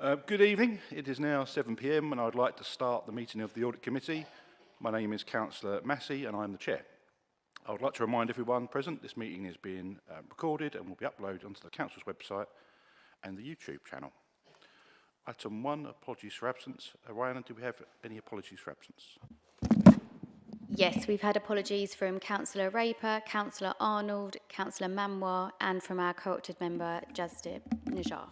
Good evening. It is now 7 p.m. and I'd like to start the meeting of the Audit Committee. My name is Councillor Massey and I'm the Chair. I would like to remind everyone present this meeting is being recorded and will be uploaded onto the Council's website and the YouTube channel. Item 1, apologies for absence. Ryan, do we have any apologies for absence? Yes, we've had apologies from Councillor Raper, Councillor Arnold, Councillor Manwar and from our co-opted member Jasdib Najjar.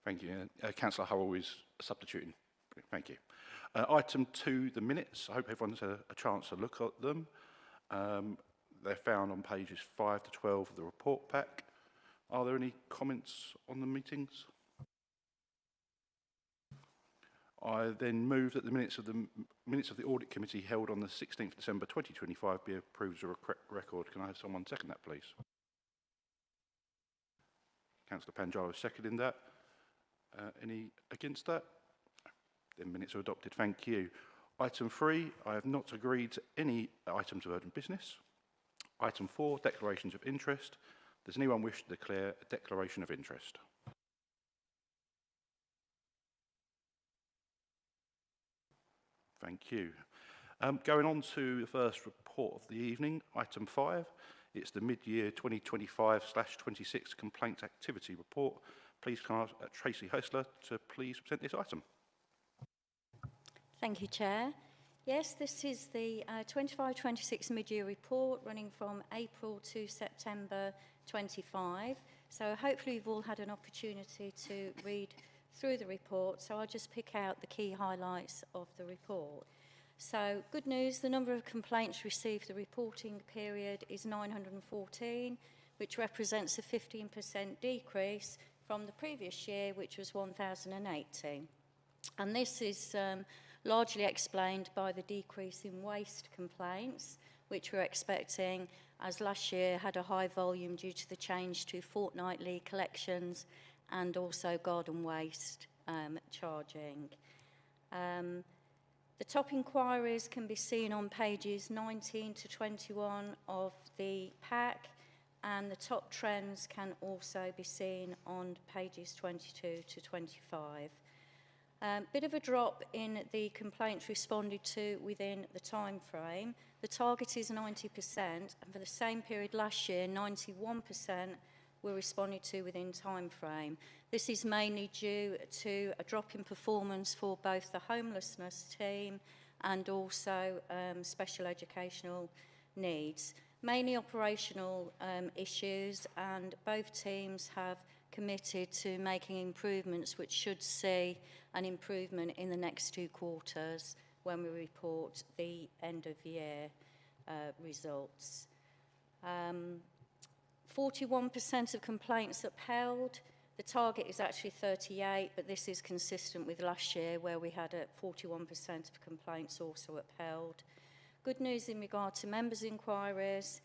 Thank you. Councillor Hurrell is substituting. Thank you. Item 2, the minutes. I hope everyone's had a chance to look at them. They're found on pages 5 to 12 of the report pack. Are there any comments on the meetings? I then move that the minutes of the Audit Committee held on the 16th of December 2025 be approved as a record. Can I have someone second that, please? Councillor Panjaro seconding that. Any against that? The minutes are adopted. Thank you. Item 3, I have not agreed to any items of urgent business. Item 4, declarations of interest. Does anyone wish to declare a declaration of interest? Thank you. Going on to the first report of the evening, item 5. It's the mid-year 2025/26 complaints activity report. Please can I ask Tracy Hostler to please present this item. Thank you, Chair. Yes, this is the 25/26 mid-year report running from April to September 25. So hopefully you've all had an opportunity to read through the report. So I'll just pick out the key highlights of the report. So good news, the number of complaints received the reporting period is 914, which represents a 15% decrease from the previous year, which was 1,080. And this is largely explained by the decrease in waste complaints, which we're expecting as last year had a high volume due to the change to fortnightly collections and also garden waste charging. The top inquiries can be seen on pages 19 to 21 of the pack, and the top trends can also be seen on pages 22 to 25. Bit of a drop in the complaints responded to within the time frame. The target is 90%, and for the same period last year, 91% were responded to within time frame. This is mainly due to a drop in performance for both the homelessness team and also special educational needs. Mainly operational issues, and both teams have committed to making improvements which should see an improvement in the next 2 quarters when we report the end of year results. 41% of complaints upheld. The target is actually 38, but this is consistent with last year where we had 41% of complaints also upheld. Good news in regard to members' inquiries.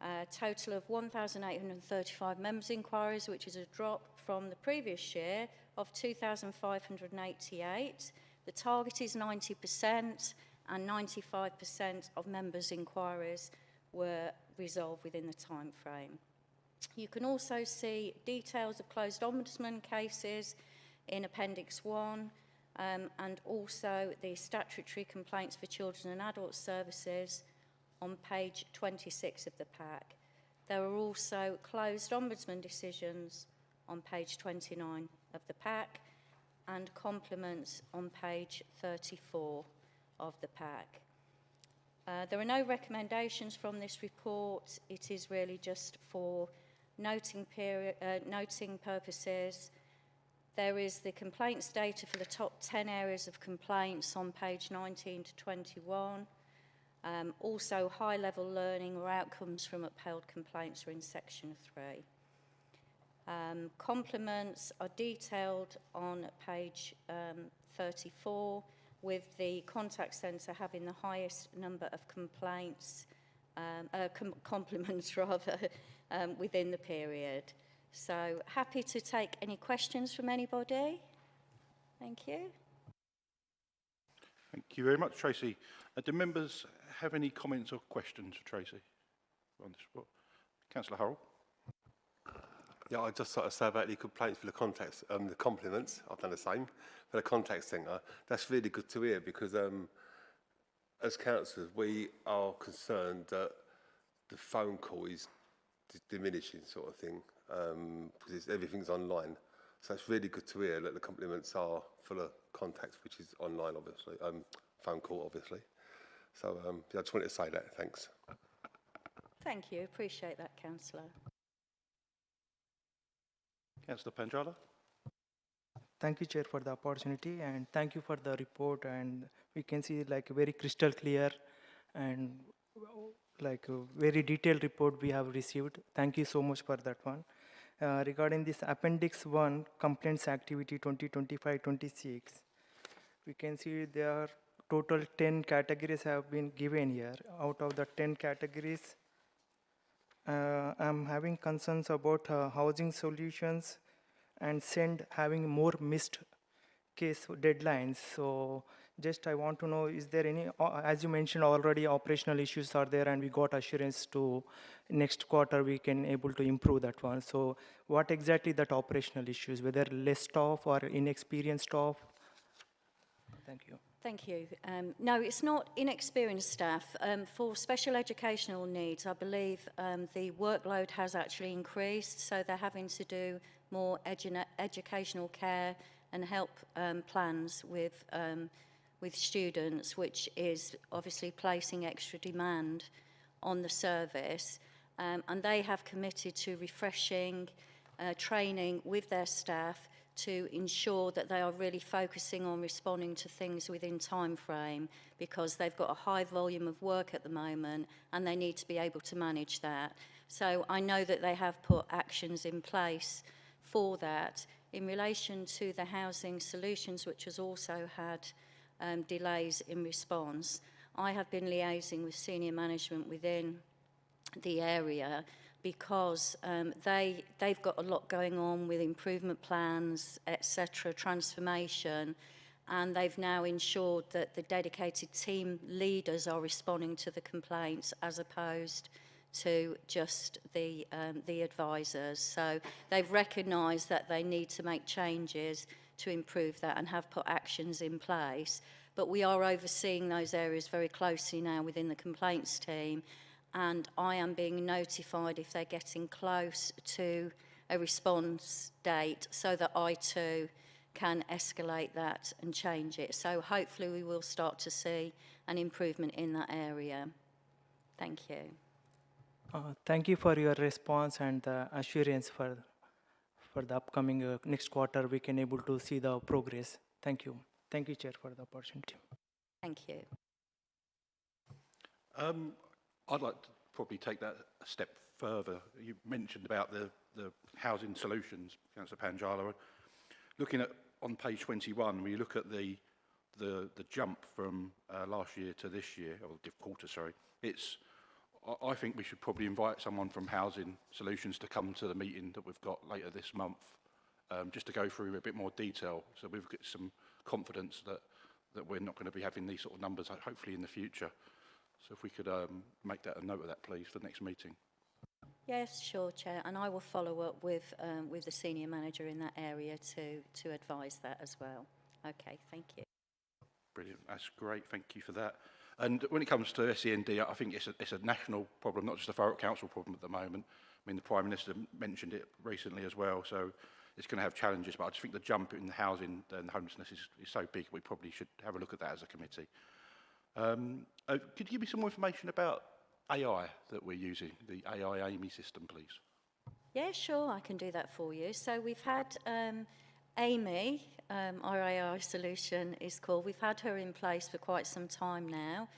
A total of 1,835 members' inquiries, which is a drop from the previous year of 2,588. The target is 90%, and 95% of members' inquiries were resolved within the time frame. You can also see details of closed ombudsman cases in Appendix 1, and also the statutory complaints for children and adult services on page 26 of the pack. There are also closed ombudsman decisions on page 29 of the pack and compliments on page 34 of the pack. There are no recommendations from this report. It is really just for noting purposes. There is the complaints data for the top 10 areas of complaints on page 19 to 21. Also, high-level learning or outcomes from upheld complaints are in section 3. Compliments are detailed on page 34, with the contact centre having the highest number of complaints, compliments rather, within the period. So happy to take any questions from anybody. Thank you. Thank you very much, Tracy. Do members have any comments or questions for Tracy on this report? Councillor Hurrell. Yeah, I just sort of say about the complaints for the contacts, the compliments. I've done the same for the contact centre. That's really good to hear because as councillors, we are concerned that the phone call is diminishing, sort of thing, because everything's online. So it's really good to hear that the compliments are for the contacts, which is online, obviously, phone call, obviously. So yeah, I just wanted to say that. Thanks. Thank you. Appreciate that, Councillor. Councillor Panjala? Thank you, Chair, for the opportunity, and thank you for the report. And we can see like very crystal clear and like a very detailed report we have received. Thank you so much for that one. Regarding this Appendix 1, Complaints Activity 2025-26, we can see there are total 10 categories have been given here. Out of the 10 categories, I'm having concerns about housing solutions and SEND having more missed case deadlines. So just I want to know, is there any, as you mentioned already, operational issues are there and we got assurance to next quarter we can able to improve that one. So what exactly that operational issues, whether less staff or inexperienced staff? Thank you. Thank you. No, it's not inexperienced staff. For special educational needs, I believe the workload has actually increased, so they're having to do more educational care and help plans with students, which is obviously placing extra demand on the service. And they have committed to refreshing training with their staff to ensure that they are really focusing on responding to things within time frame, because they've got a high volume of work at the moment and they need to be able to manage that. So I know that they have put actions in place for that. In relation to the housing solutions, which has also had delays in response, I have been liaising with senior management within the area because they've got a lot going on with improvement plans, etc., transformation, and they've now ensured that the dedicated team leaders are responding to the complaints as opposed to just the advisors. So they've recognised that they need to make changes to improve that and have put actions in place. But we are overseeing those areas very closely now within the complaints team, and I am being notified if they're getting close to a response date so that I too can escalate that and change it. So hopefully we will start to see an improvement in that area. Thank you. Thank you for your response and the assurance for the upcoming next quarter we can able to see the progress. Thank you. Thank you, Chair, for the opportunity. Thank you. I'd like to probably take that a step further. You mentioned about the housing solutions, Councillor Panjala. Looking at on page 21, where you look at the jump from last year to this year, or the quarter, sorry, I think we should probably invite someone from Housing Solutions to come to the meeting that we've got later this month, just to go through a bit more detail, so we've got some confidence that we're not going to be having these sort of numbers, hopefully in the future. So if we could make that a note of that, please, for the next meeting. Yes, sure, Chair, and I will follow up with the senior manager in that area to advise that as well. Okay, thank you. Brilliant, that's great, thank you for that. And when it comes to SEND, I think it's a national problem, not just a Thurrock Council problem at the moment. I mean, the Prime Minister mentioned it recently as well, so it's going to have challenges, but I just think the jump in the housing and the homelessness is so big, we probably should have a look at that as a committee. Could you give me some more information about AI that we're using, the AI Amy system, please? Yeah, sure, I can do that for you. So we've had Amy, our AI solution is called. We've had her in place for quite some time now,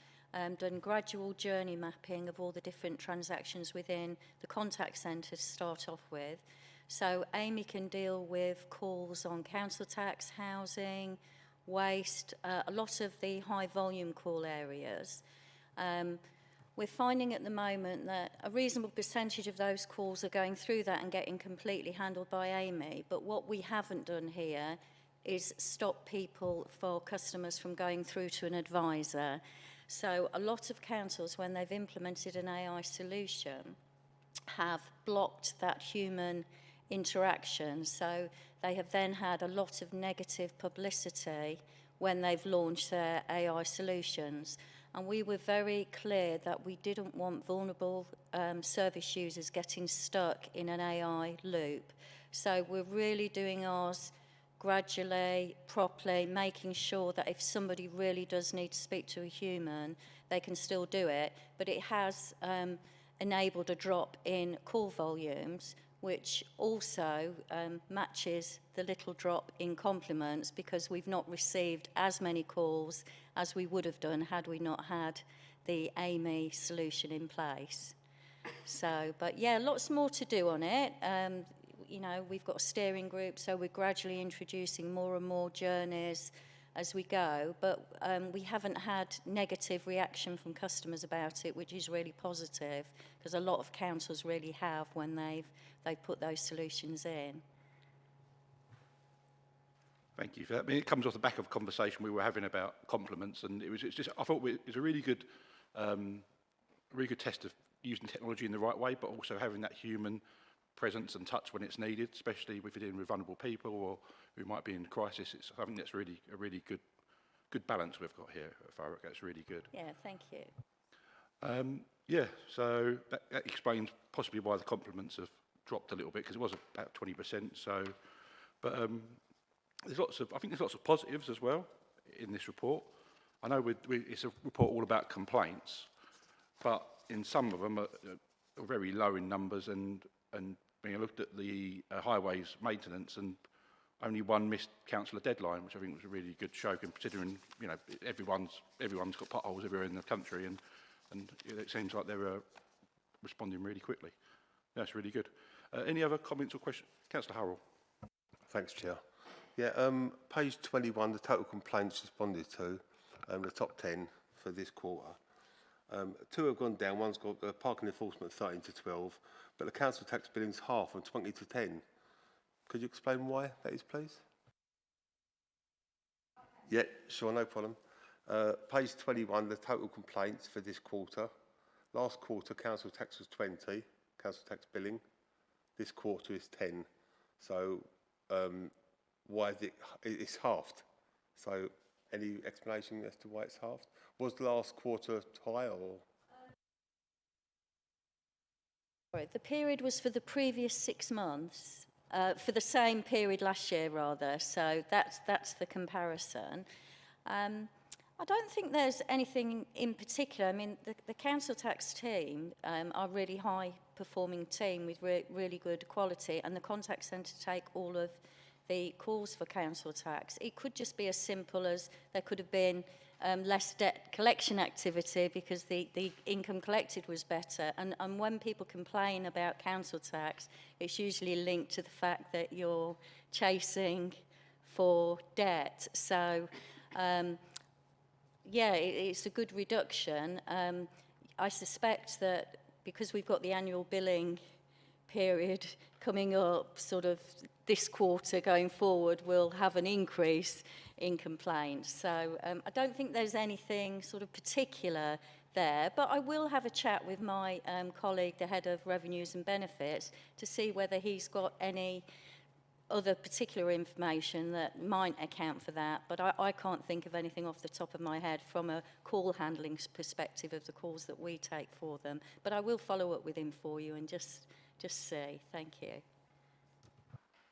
done gradual journey mapping of all the different transactions within the contact centre to start off with. So Amy can deal with calls on council tax, housing, waste, a lot of the high volume call areas. We're finding at the moment that a reasonable percentage of those calls are going through that and getting completely handled by Amy. But what we haven't done here is stop customers from going through to an advisor. So a lot of councils, when they've implemented an AI solution, have blocked that human interaction. So they have then had a lot of negative publicity when they've launched their AI solutions. And we were very clear that we didn't want vulnerable service users getting stuck in an AI loop. So we're really doing ours gradually, properly, making sure that if somebody really does need to speak to a human, they can still do it. But it has enabled a drop in call volumes, which also matches the little drop in compliments, because we've not received as many calls as we would have done had we not had the Amy solution in place. So, but yeah, lots more to do on it. You know, we've got a steering group, so we're gradually introducing more and more journeys as we go, but we haven't had negative reaction from customers about it, which is really positive, because a lot of councils really have when they've put those solutions in. Thank you for that. I mean, it comes off the back of a conversation we were having about compliments, and I thought it was a really good test of using technology in the right way, but also having that human presence and touch when it's needed, especially if you're dealing with vulnerable people or who might be in crisis. I think that's really a really good balance we've got here at Thurrock. That's really good. Yeah, thank you. Yeah, so that explains possibly why the compliments have dropped a little bit, because it was about 20%. So, but I think there's lots of positives as well in this report. I know it's a report all about complaints, but in some of them are very low in numbers, and when I looked at the highways maintenance, and only one missed councillor deadline, which I think was a really good show, considering, you know, everyone's got potholes everywhere in the country, and it seems like they're responding really quickly. That's really good. Any other comments or questions? Councillor Hurrell. Thanks, Chair. Yeah, page 21, the total complaints responded to, the top 10 for this quarter. 2 have gone down. One's got parking enforcement 13 to 12, but the council tax billing's half, from 20 to 10. Could you explain why that is, please? Yeah, sure, no problem. Page 21, the total complaints for this quarter. Last quarter, council tax was 20, council tax billing. This quarter is 10. So why is it's halved? So any explanation as to why it's halved? Was the last quarter higher, or? Right, the period was for the previous 6 months, for the same period last year, rather. So that's the comparison. I don't think there's anything in particular. I mean, the council tax team are a really high-performing team with really good quality, and the contact centre take all of the calls for council tax. It could just be as simple as there could have been less debt collection activity because the income collected was better. And when people complain about council tax, it's usually linked to the fact that you're chasing for debt. So, yeah, it's a good reduction. I suspect that because we've got the annual billing period coming up, sort of this quarter going forward, we'll have an increase in complaints. So I don't think there's anything sort of particular there, but I will have a chat with my colleague, the head of revenues and benefits, to see whether he's got any other particular information that might account for that. But I can't think of anything off the top of my head from a call handling perspective of the calls that we take for them. But I will follow up with him for you and just see. Thank you.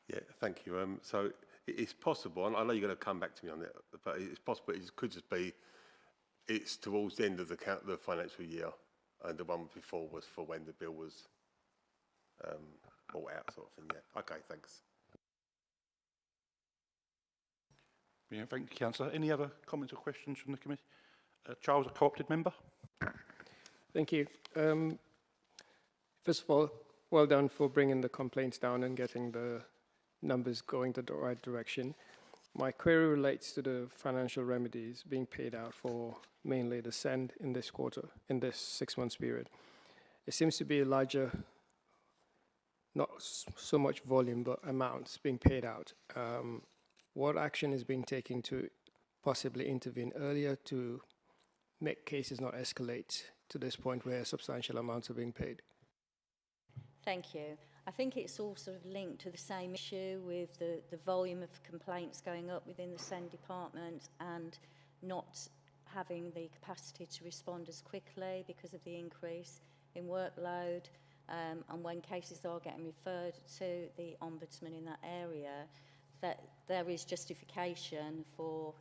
Yeah, thank you. So it's possible, and I know you're going to come back to me on it, but it's possible it could just be it's towards the end of the financial year, and the one before was for when the bill was brought out, sort of thing. Yeah. Okay, thanks. Yeah, thank you, Councillor. Any other comments or questions from the committee? Charles, a co-opted member. Thank you. First of all, well done for bringing the complaints down and getting the numbers going the right direction. My query relates to the financial remedies being paid out for mainly the SEND in this quarter, in this 6 months period. It seems to be a larger, not so much volume, but amounts being paid out. What action is being taken to possibly intervene earlier to make cases not escalate to this point where substantial amounts are being paid? Thank you. I think it's all sort of linked to the same issue with the volume of complaints going up within the SEND department and not having the capacity to respond as quickly because of the increase in workload. And when cases are getting referred to the Ombudsman in that area, that there is justification for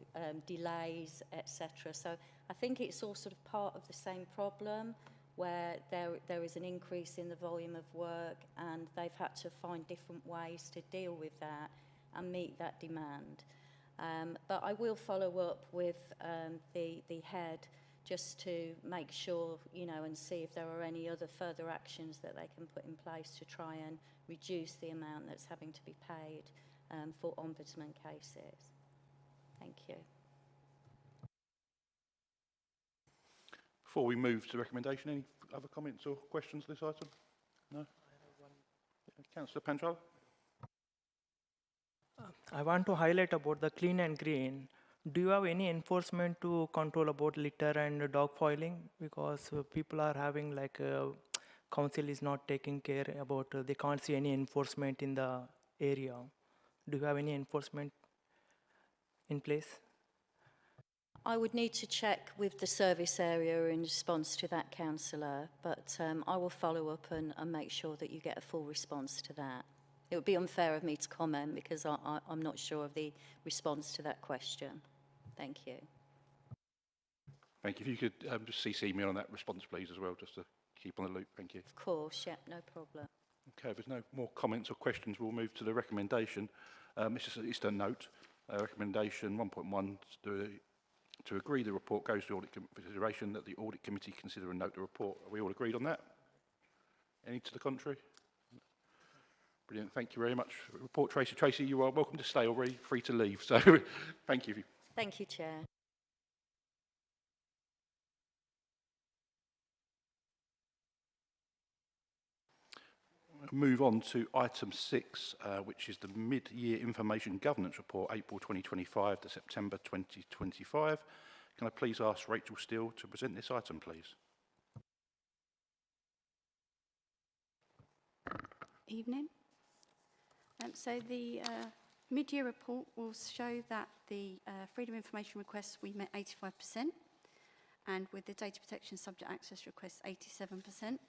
delays, etc. So I think it's all sort of part of the same problem, where there is an increase in the volume of work and they've had to find different ways to deal with that and meet that demand. But I will follow up with the head just to make sure, you know, and see if there are any other further actions that they can put in place to try and reduce the amount that's having to be paid for Ombudsman cases. Thank you. Before we move to the recommendation, any other comments or questions on this item? No? Councillor Panchal? I want to highlight about the clean and green. Do you have any enforcement to control about litter and dog foiling? Because people are having like council is not taking care about, they can't see any enforcement in the area. Do you have any enforcement in place? I would need to check with the service area in response to that, councillor, but I will follow up and make sure that you get a full response to that. It would be unfair of me to comment because I'm not sure of the response to that question. Thank you. Thank you. If you could just CC me on that response, please, as well, just to keep on the loop. Thank you. Of course, yeah, no problem. Okay, if there's no more comments or questions, we'll move to the recommendation. It's a note. Recommendation 1.1 to agree the report goes to audit consideration, that the audit committee consider and note the report. Are we all agreed on that? Any to the contrary? Brilliant, thank you very much. Report Tracy. Tracy, you are welcome to stay already, free to leave. So thank you. Thank you, Chair. Move on to item 6, which is the mid-year information governance report, April 2025 to September 2025. Can I please ask Rachel Steele to present this item, please? Evening. So the mid-year report will show that the freedom of information requests we met 85%, and with the data protection subject access requests 87%.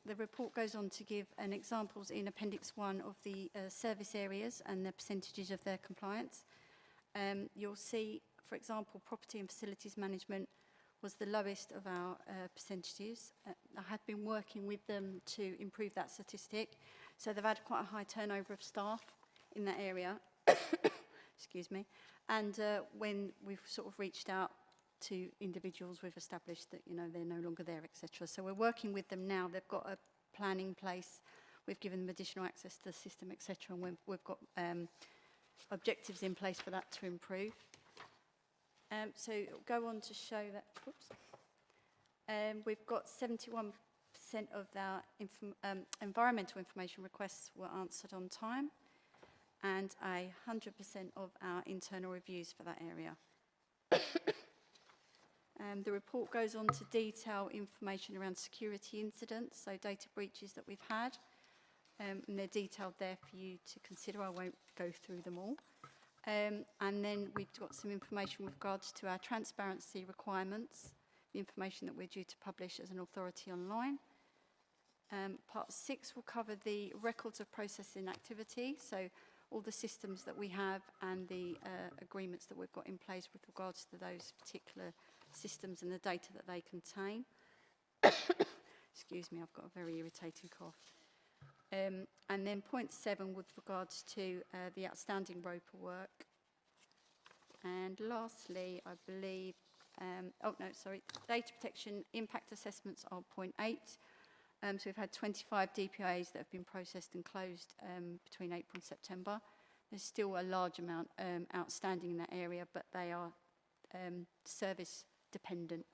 The report goes on to give an examples in Appendix 1 of the service areas and the percentages of their compliance. You'll see, for example, property and facilities management was the lowest of our percentages. I have been working with them to improve that statistic. So they've had quite a high turnover of staff in that area. Excuse me. And when we've sort of reached out to individuals, we've established that, you know, they're no longer there, etc. So we're working with them now. They've got a plan in place. We've given them additional access to the system, etc. And we've got objectives in place for that to improve. So go on to show that. We've got 71% of our environmental information requests were answered on time, and 100% of our internal reviews for that area. The report goes on to detail information around security incidents, so data breaches that we've had, and they're detailed there for you to consider. I won't go through them all. And then we've got some information with regards to our transparency requirements, the information that we're due to publish as an authority online. Part 6 will cover the records of processing activity, so all the systems that we have and the agreements that we've got in place with regards to those particular systems and the data that they contain. Excuse me, I've got a very irritating cough. And then point 7 with regards to the outstanding ROPA work. And lastly, I believe, data protection impact assessments are point 8. So we've had 25 DPIAs that have been processed and closed between April and September. There's still a large amount outstanding in that area, but they are service dependent.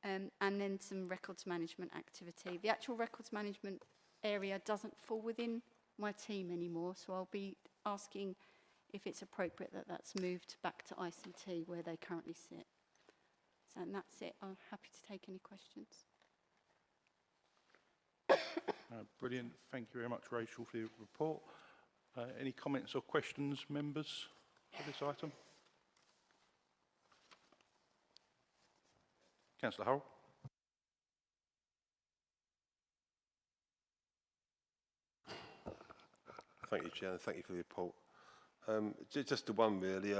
And then some records management activity. The actual records management area doesn't fall within my team anymore, so I'll be asking if it's appropriate that that's moved back to ICT where they currently sit. So and that's it. I'm happy to take any questions. Brilliant. Thank you very much, Rachel, for your report. Any comments or questions, members, for this item? Councillor Hurrell. Thank you, Chair, and thank you for the report. Just the one really,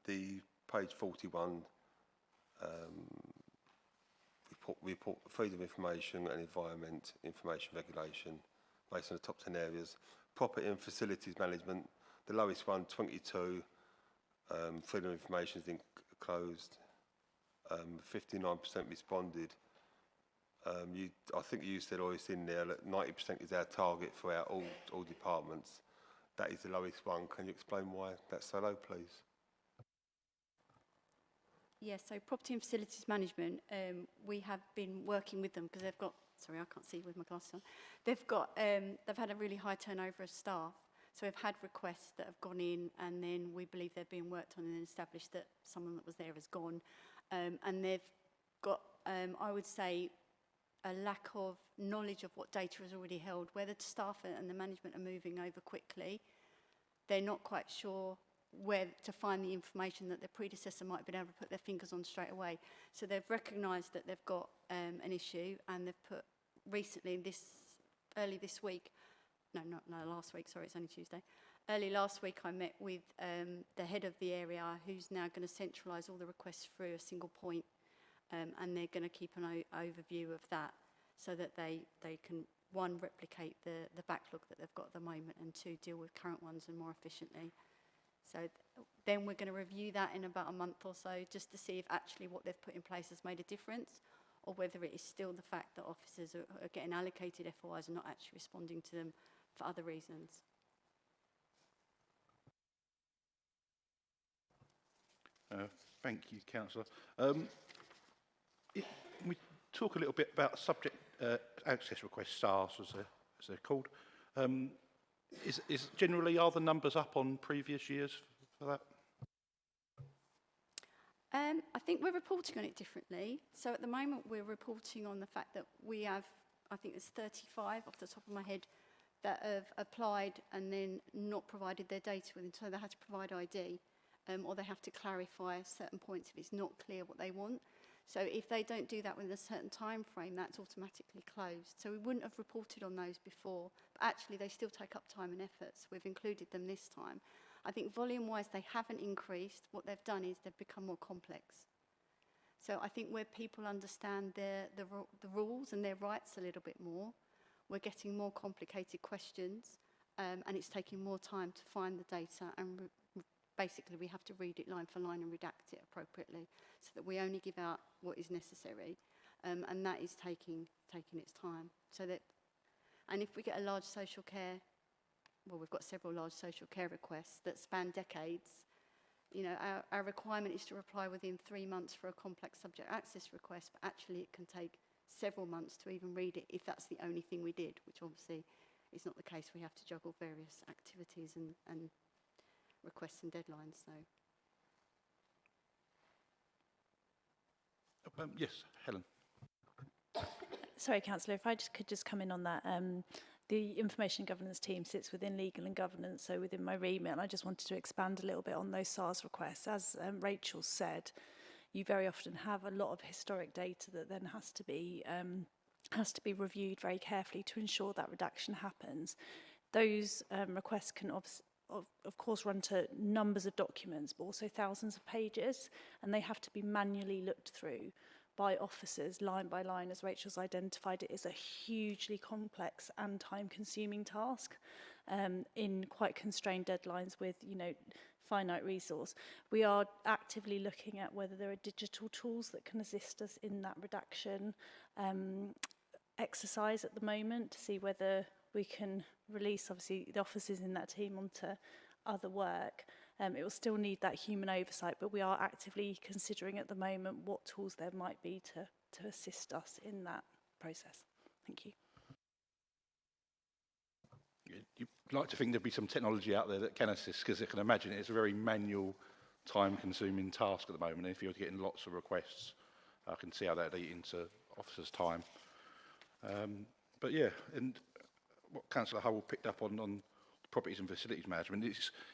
the page 41, report freedom of information and environment information regulation based on the top 10 areas. Property and facilities management, the lowest one, 22, freedom of information is closed, 59% responded. I think you said, or it's in there, that 90% is our target for our all departments. That is the lowest one. Can you explain why that's so low, please? Yes, so property and facilities management, we have been working with them because they've got, sorry, I can't see with my glasses on. They've had a really high turnover of staff. So we've had requests that have gone in and then we believe they're being worked on and then established that someone that was there has gone. And they've got, I would say, a lack of knowledge of what data is already held, where the staff and the management are moving over quickly. They're not quite sure where to find the information that their predecessor might have been able to put their fingers on straight away. So they've recognised that they've got an issue and they've put recently, early this week, last week, sorry, it's only Tuesday. Early last week I met with the head of the area who's now going to centralise all the requests through a single point. And they're going to keep an overview of that so that they can, one, replicate the backlog that they've got at the moment, and two, deal with current ones and more efficiently. So then we're going to review that in about a month or so just to see if actually what they've put in place has made a difference or whether it is still the fact that officers are getting allocated FOIs and not actually responding to them for other reasons. Thank you, Councillor. We talk a little bit about subject access requests, SARS as they're called. Is generally, are the numbers up on previous years for that? I think we're reporting on it differently. So at the moment we're reporting on the fact that we have, I think it's 35 off the top of my head, that have applied and then not provided their data with, so they had to provide ID or they have to clarify certain points if it's not clear what they want. So if they don't do that within a certain time frame, that's automatically closed. So we wouldn't have reported on those before, but actually they still take up time and effort, so we've included them this time. I think volume-wise they haven't increased. What they've done is they've become more complex. So I think where people understand the rules and their rights a little bit more, we're getting more complicated questions and it's taking more time to find the data, and basically we have to read it line for line and redact it appropriately so that we only give out what is necessary, and that is taking its time. So that, and if we get a large social care, well, we've got several large social care requests that span decades. You know, our requirement is to reply within 3 months for a complex subject access request, but actually it can take several months to even read it if that's the only thing we did, which obviously is not the case. We have to juggle various activities and requests and deadlines. So. Yes, Helen. Sorry, Councillor, if I could just come in on that. The information governance team sits within legal and governance, so within my remit, and I just wanted to expand a little bit on those SARS requests. As Rachel said, you very often have a lot of historic data that then has to be reviewed very carefully to ensure that redaction happens. Those requests can of course run to numbers of documents, but also thousands of pages, and they have to be manually looked through by officers line by line. As Rachel's identified, it is a hugely complex and time-consuming task in quite constrained deadlines with, you know, finite resource. We are actively looking at whether there are digital tools that can assist us in that redaction exercise at the moment to see whether we can release, obviously, the officers in that team onto other work. It will still need that human oversight, but we are actively considering at the moment what tools there might be to assist us in that process. Thank you. You'd like to think there'd be some technology out there that can assist, because I can imagine it's a very manual, time-consuming task at the moment. And if you're getting lots of requests, I can see how that'd eat into officers' time. But yeah, and what Councillor Hull picked up on properties and facilities management.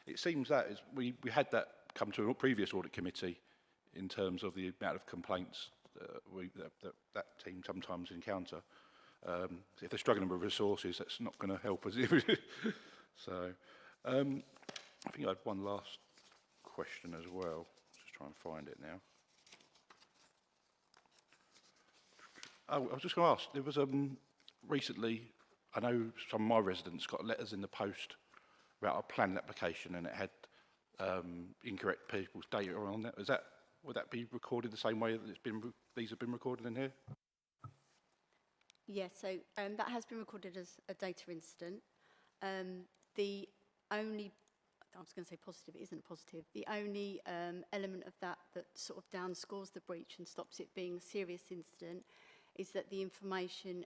It seems that we had that come to a previous audit committee in terms of the amount of complaints that team sometimes encounter. So if they're struggling with resources, that's not going to help us. So I think I had one last question as well. Just try and find it now. Oh, I was just going to ask, there was recently, I know some of my residents got letters in the post about a planning application and it had incorrect people's data on that. Would that be recorded the same way that these have been recorded in here? Yes, so that has been recorded as a data incident. The only, I was going to say positive, it isn't positive. The only element of that sort of downscores the breach and stops it being a serious incident is that the information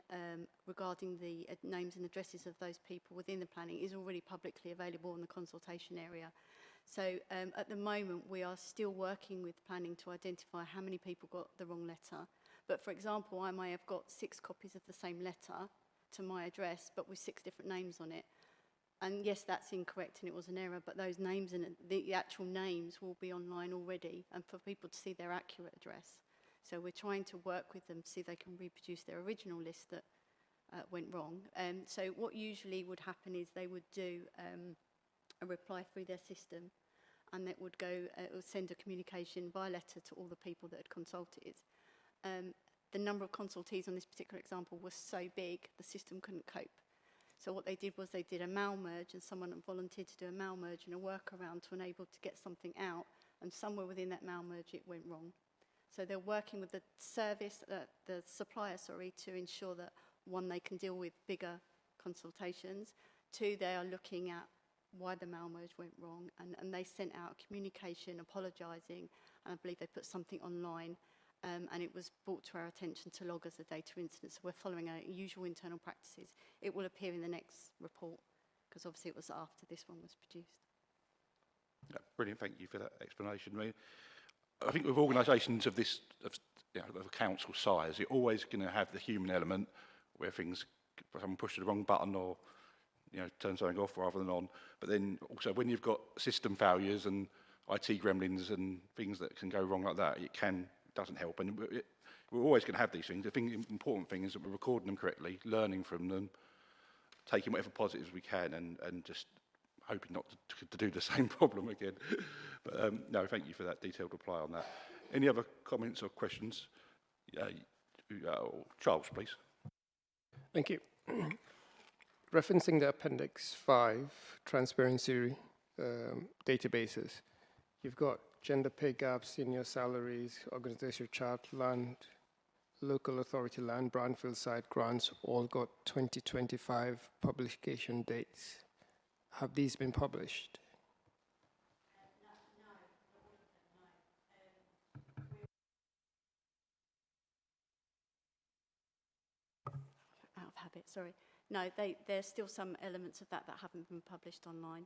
regarding the names and addresses of those people within the planning is already publicly available in the consultation area. So at the moment, we are still working with planning to identify how many people got the wrong letter. But for example, I may have got 6 copies of the same letter to my address, but with 6 different names on it. And yes, that's incorrect and it was an error, but those names and the actual names will be online already and for people to see their accurate address. So we're trying to work with them to see if they can reproduce their original list that went wrong. So what usually would happen is they would do a reply through their system and it would send a communication by letter to all the people that had consulted. The number of consultees on this particular example was so big, the system couldn't cope. So what they did was they did a mail merge and someone volunteered to do a mail merge and a workaround to enable to get something out, and somewhere within that mail merge it went wrong. So they're working with the the supplier, to ensure that 1, they can deal with bigger consultations. 2, they are looking at why the mail merge went wrong, and they sent out a communication apologising, and I believe they put something online, and it was brought to our attention to log as a data incident. So we're following our usual internal practices. It will appear in the next report, because obviously it was after this one was produced. Yeah, brilliant, thank you for that explanation. I think with organisations of this, of a council size, you're always going to have the human element where someone pushes the wrong button or turn something off rather than on. But then also when you've got system failures and IT gremlins and things that can go wrong like that, it doesn't help. And we're always going to have these things. The important thing is that we're recording them correctly, learning from them, taking whatever positives we can, and just hoping not to do the same problem again. But no, thank you for that detailed reply on that. Any other comments or questions? Charles, please. Thank you. Referencing the Appendix 5, transparency databases, you've got gender pay gaps, senior salaries, organizational chart, land, local authority land, brownfield site grants, all got 2025 publication dates. Have these been published? Out of habit, sorry. No, there's still some elements of that haven't been published online.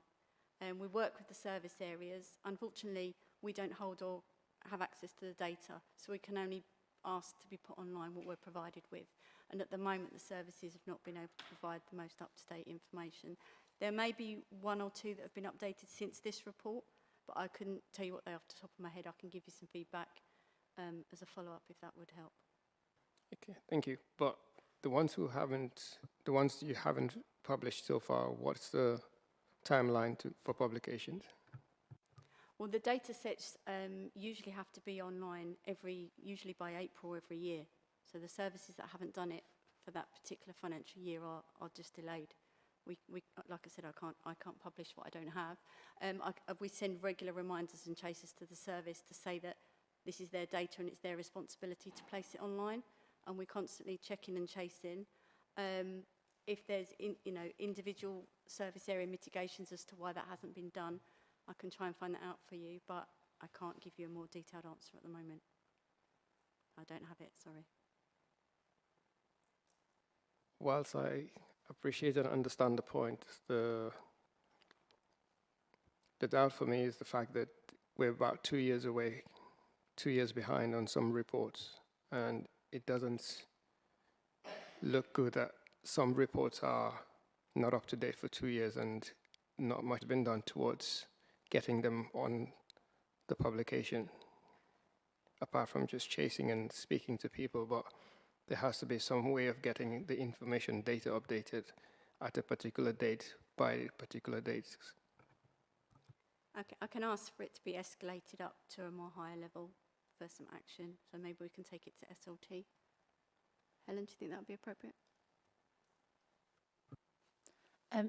We work with the service areas. Unfortunately, we don't hold or have access to the data, so we can only ask to be put online what we're provided with. And at the moment, the services have not been able to provide the most up-to-date information. There may be 1 or 2 that have been updated since this report, but I couldn't tell you what they are off the top of my head. I can give you some feedback as a follow-up if that would help. Okay, thank you. But the ones you haven't published so far, what's the timeline for publications? Well, the data sets usually have to be online usually by April every year. So the services that haven't done it for that particular financial year are just delayed. We like I said, I can't publish what I don't have. We send regular reminders and chasers to the service to say that this is their data and it's their responsibility to place it online. And we're constantly checking and chasing. If there's individual service area mitigations as to why that hasn't been done, I can try and find that out for you, but I can't give you a more detailed answer at the moment. I don't have it, sorry. Whilst I appreciate and understand the point, the doubt for me is the fact that we're about 2 years away, 2 years behind on some reports, and it doesn't look good that some reports are not up to date for 2 years, and not much been done towards getting them on the publication, apart from just chasing and speaking to people. But there has to be some way of getting the information data updated at a particular date by particular dates. Okay, I can ask for it to be escalated up to a more higher level for some action, so maybe we can take it to SLT. Helen, do you think that would be appropriate?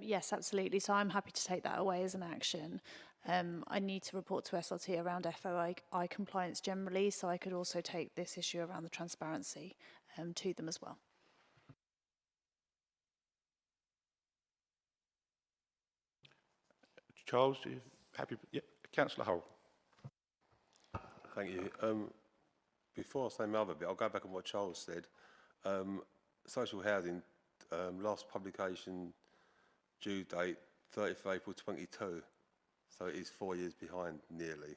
Yes, absolutely. So I'm happy to take that away as an action. I need to report to SLT around FOI compliance generally, so I could also take this issue around the transparency to them as well. Charles, are you happy? Yeah, Councillor Hull. Thank you. Before I say my other bit, I'll go back on what Charles said. Social housing, last publication due date 30th April 22, so it is 4 years behind nearly.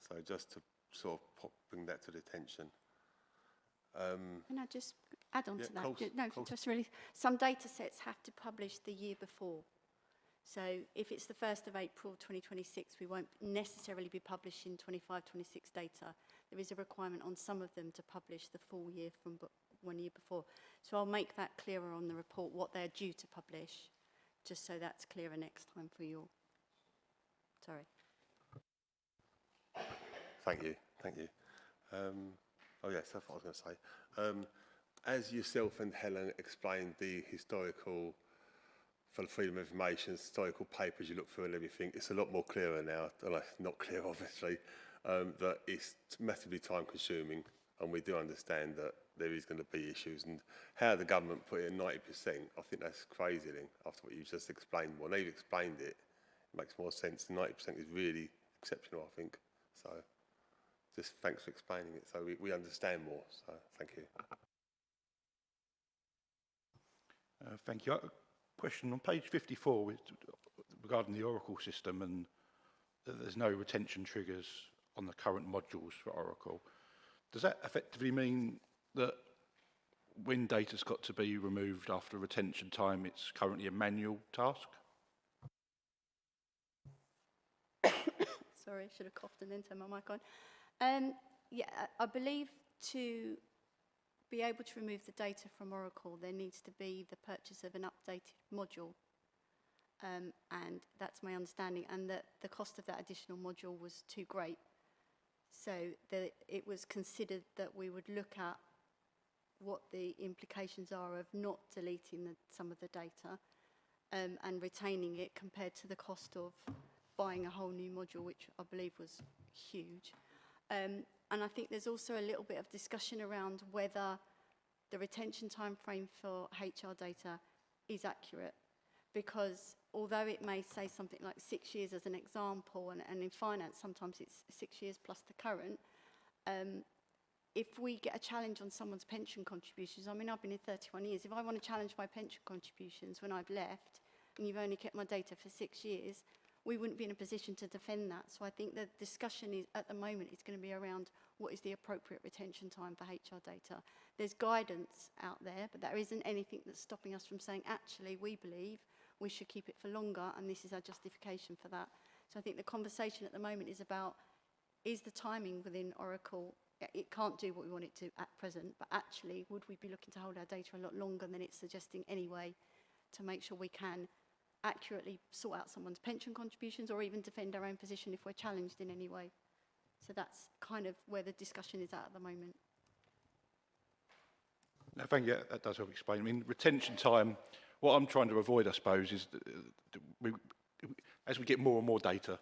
So just to sort of bring that to the attention. Can I just add on Yeah, to that? course, No, course. just really, some data sets have to publish the year before. So if it's the 1st of April 2026, we won't necessarily be publishing 25-26 data. There is a requirement on some of them to publish the full year from 1 year before. So I'll make that clearer on the report, what they're due to publish, just so that's clearer next time for you all. Sorry. Thank you, thank you. Oh yes, that's what I was going to say. As yourself and Helen explained the historical, for the freedom of information, historical papers you look through and everything, it's a lot more clearer now, not clear obviously, that it's massively time consuming, and we do understand that there is going to be issues, and how the government put it at 90%, I think that's crazy then, after what you just explained. When they've explained it, it makes more sense. 90% is really exceptional, I think. So just thanks for explaining it, so we understand more, so thank you. Thank you. Question on page 54 regarding the Oracle system, and there's no retention triggers on the current modules for Oracle. Does that effectively mean that when data's got to be removed after retention time, it's currently a manual task? Sorry, I should have coughed and then turned my mic on. Yeah, I believe to be able to remove the data from Oracle, there needs to be the purchase of an updated module. And that's my understanding, and that the cost of that additional module was too great. So it was considered that we would look at what the implications are of not deleting some of the data and retaining it compared to the cost of buying a whole new module, which I believe was huge. And I think there's also a little bit of discussion around whether the retention time frame for HR data is accurate, because although it may say something like 6 years as an example, and in finance sometimes it's 6 years plus the current, if we get a challenge on someone's pension contributions, I mean, I've been here 31 years, if I want to challenge my pension contributions when I've left, and you've only kept my data for 6 years, we wouldn't be in a position to defend that. So I think the discussion is, at the moment, is going to be around what is the appropriate retention time for HR data. There's guidance out there, but there isn't anything that's stopping us from saying, actually, we believe we should keep it for longer, and this is our justification for that. So I think the conversation at the moment is about, is the timing within Oracle, it can't do what we want it to at present, but actually, would we be looking to hold our data a lot longer than it's suggesting anyway, to make sure we can accurately sort out someone's pension contributions, or even defend our own position if we're challenged in any way. So that's kind of where the discussion is at the moment. No, thank you. That does help explain. I mean, retention time, what I'm trying to avoid, I suppose, is as we get more and more data,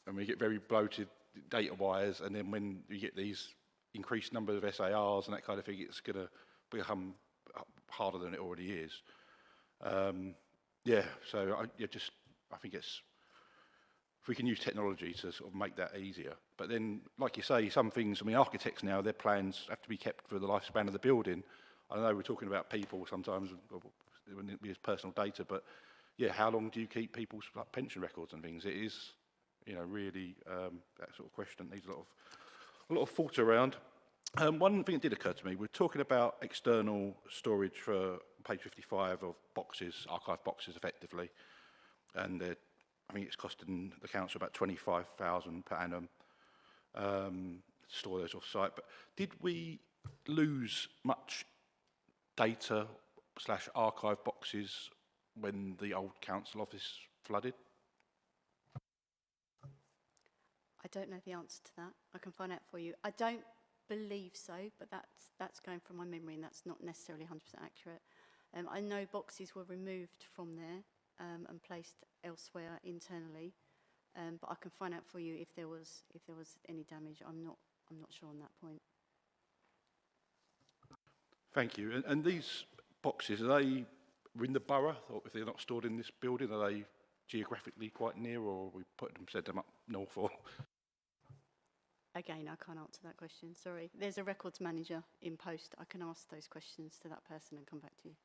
and we get very bloated data-wise, and then when you get these increased number of SARs and that kind of thing, it's going to become harder than it already is. Yeah, so I think it's, if we can use technology to sort of make that easier. But then, like you say, some things, I mean, architects now, their plans have to be kept for the lifespan of the building. I know we're talking about people sometimes, it wouldn't be as personal data, but yeah, how long do you keep people's like, pension records and things? It is, you know, really that sort of question that needs a lot of thought around. One thing that did occur to me, we're talking about external storage for page 55 of boxes, archive boxes effectively, and I think it's costing the council about 25,000 per annum to store those off-site. But did we lose much data / archive boxes when the old council office flooded? I don't know the answer to that. I can find out for you. I don't believe so, but that's going from my memory, and that's not necessarily 100% accurate. I know boxes were removed from there and placed elsewhere internally, but I can find out for you if there was any damage. I'm not sure on that point. Thank you. And these boxes, are they in the borough, or if they're not stored in this building, are they geographically quite near, or we set them up north? Or Again, I can't answer that question, sorry. There's a records manager in post. I can ask those questions to that person and come back to you.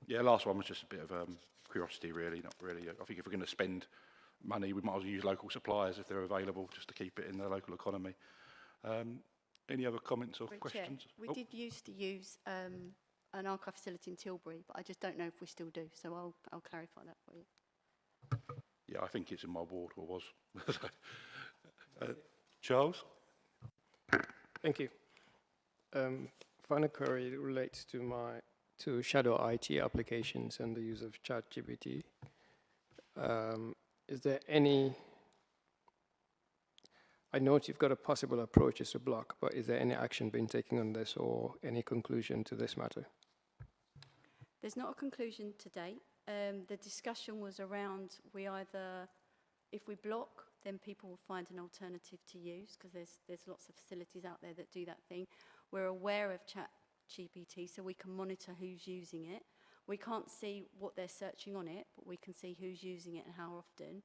yeah, last one was just a bit of curiosity, really, not really. I think if we're going to spend money, we might as well use local suppliers if they're available, just to keep it in the local economy. Any other comments or questions? Chair, we did used to use an archive facility in Tilbury, but I just don't know if we still do, so I'll clarify that for you. Yeah, I think it's in my ward, or was. Charles? Thank you. Final query relates to shadow IT applications and the use of ChatGPT. Is there any, I note you've got a possible approaches to block, but is there any action being taken on this or any conclusion to this matter? There's not a conclusion to date. The discussion was around if we block, then people will find an alternative to use, because there's lots of facilities out there that do that thing. We're aware of ChatGPT, so we can monitor who's using it. We can't see what they're searching on it, but we can see who's using it and how often.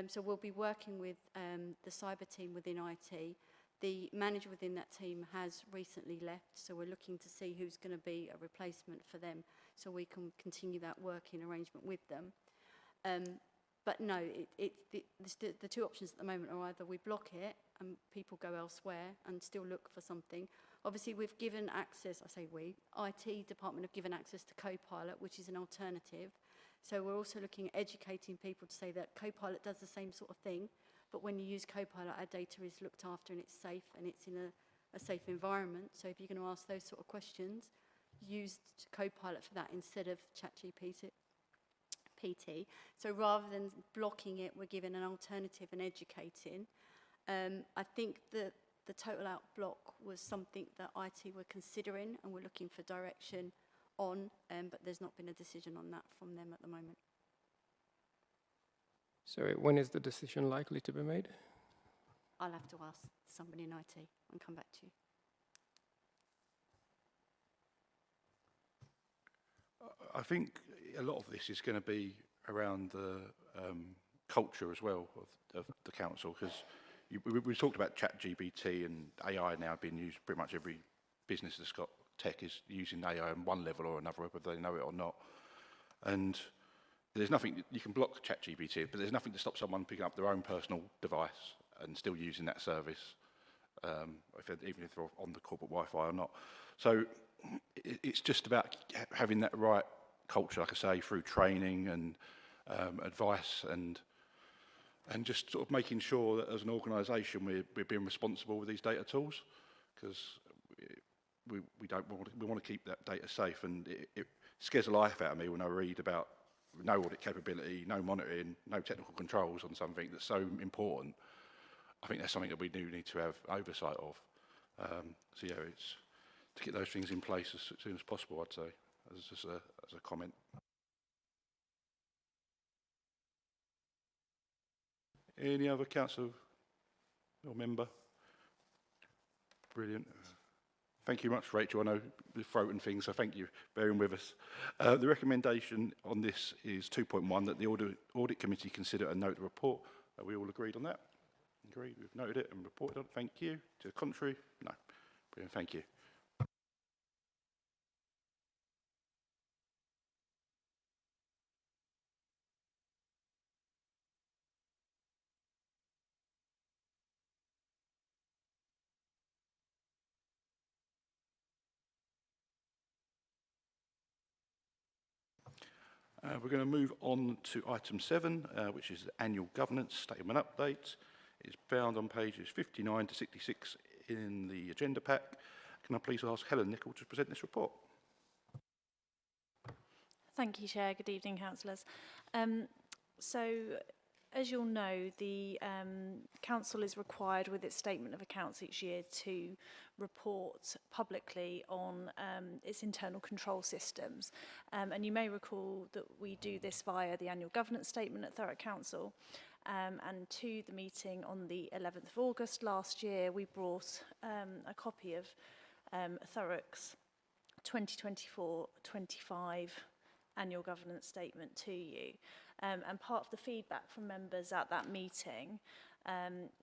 So we'll be working with the cyber team within IT. The manager within that team has recently left, so we're looking to see who's going to be a replacement for them, so we can continue that working arrangement with them. But no, the two options at the moment are either we block it and people go elsewhere and still look for something. Obviously, we've given access, I say we, IT department have given access to Copilot, which is an alternative. So we're also looking at educating people to say that Copilot does the same sort of thing, but when you use Copilot, our data is looked after and it's safe and it's in a safe environment. So if you're going to ask those sort of questions, use Copilot for that instead of ChatGPT. So rather than blocking it, we're giving an alternative and educating. I think that the total out block was something that IT were considering and we're looking for direction on, but there's not been a decision on that from them at the moment. Sorry, when is the decision likely to be made? I'll have to ask somebody in IT and come back to you. I think a lot of this is going to be around the culture as well of the council, because we talked about ChatGPT and AI now being used. Pretty much every business that's got tech is using AI on one level or another, whether they know it or not. And there's nothing, you can block ChatGPT, but there's nothing to stop someone picking up their own personal device and still using that service, even if they're on the corporate Wi-Fi or not. So it's just about having that right culture, like I say, through training and advice and just sort of making sure that as an organisation we're being responsible with these data tools, because we want to keep that data safe, and it scares the life out of me when I read about no audit capability, no monitoring, no technical controls on something that's so important. I think that's something that we do need to have oversight of. So yeah, it's to get those things in place as soon as possible, I'd say, as a comment. Any other council or member? Brilliant. Thank you much, Rachel. I know the throat and things, so thank you for bearing with us. The recommendation on this is 2.1, that the audit committee consider and note the report. Are we all agreed on that? Agreed, we've noted it and reported on it. Thank you. To the contrary? No. Brilliant, thank you. We're going to move on to item 7, which is the annual governance statement update. It's found on pages 59 to 66 in the agenda pack. Can I please ask Helen Nichol to present this report? Thank you, Chair. Good evening, councillors. So, as you'll know, the council is required with its statement of accounts each year to report publicly on its internal control systems. And you may recall that we do this via the annual governance statement at Thurrock Council. And to the meeting on the 11th of August last year, we brought a copy of Thurrock's 2024-25 annual governance statement to you. And part of the feedback from members at that meeting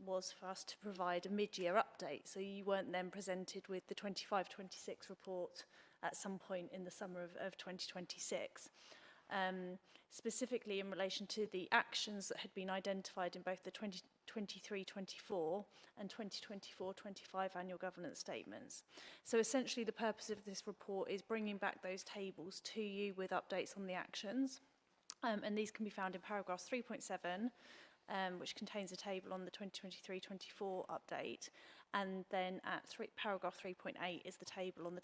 was for us to provide a mid-year update, so you weren't then presented with the 25-26 report at some point in the summer of 2026. Specifically in relation to the actions that had been identified in both the 2023-24 and 2024-25 annual governance statements. So essentially the purpose of this report is bringing back those tables to you with updates on the actions. And these can be found in paragraph 3.7, which contains a table on the 2023-24 update. And then at paragraph 3.8 is the table on the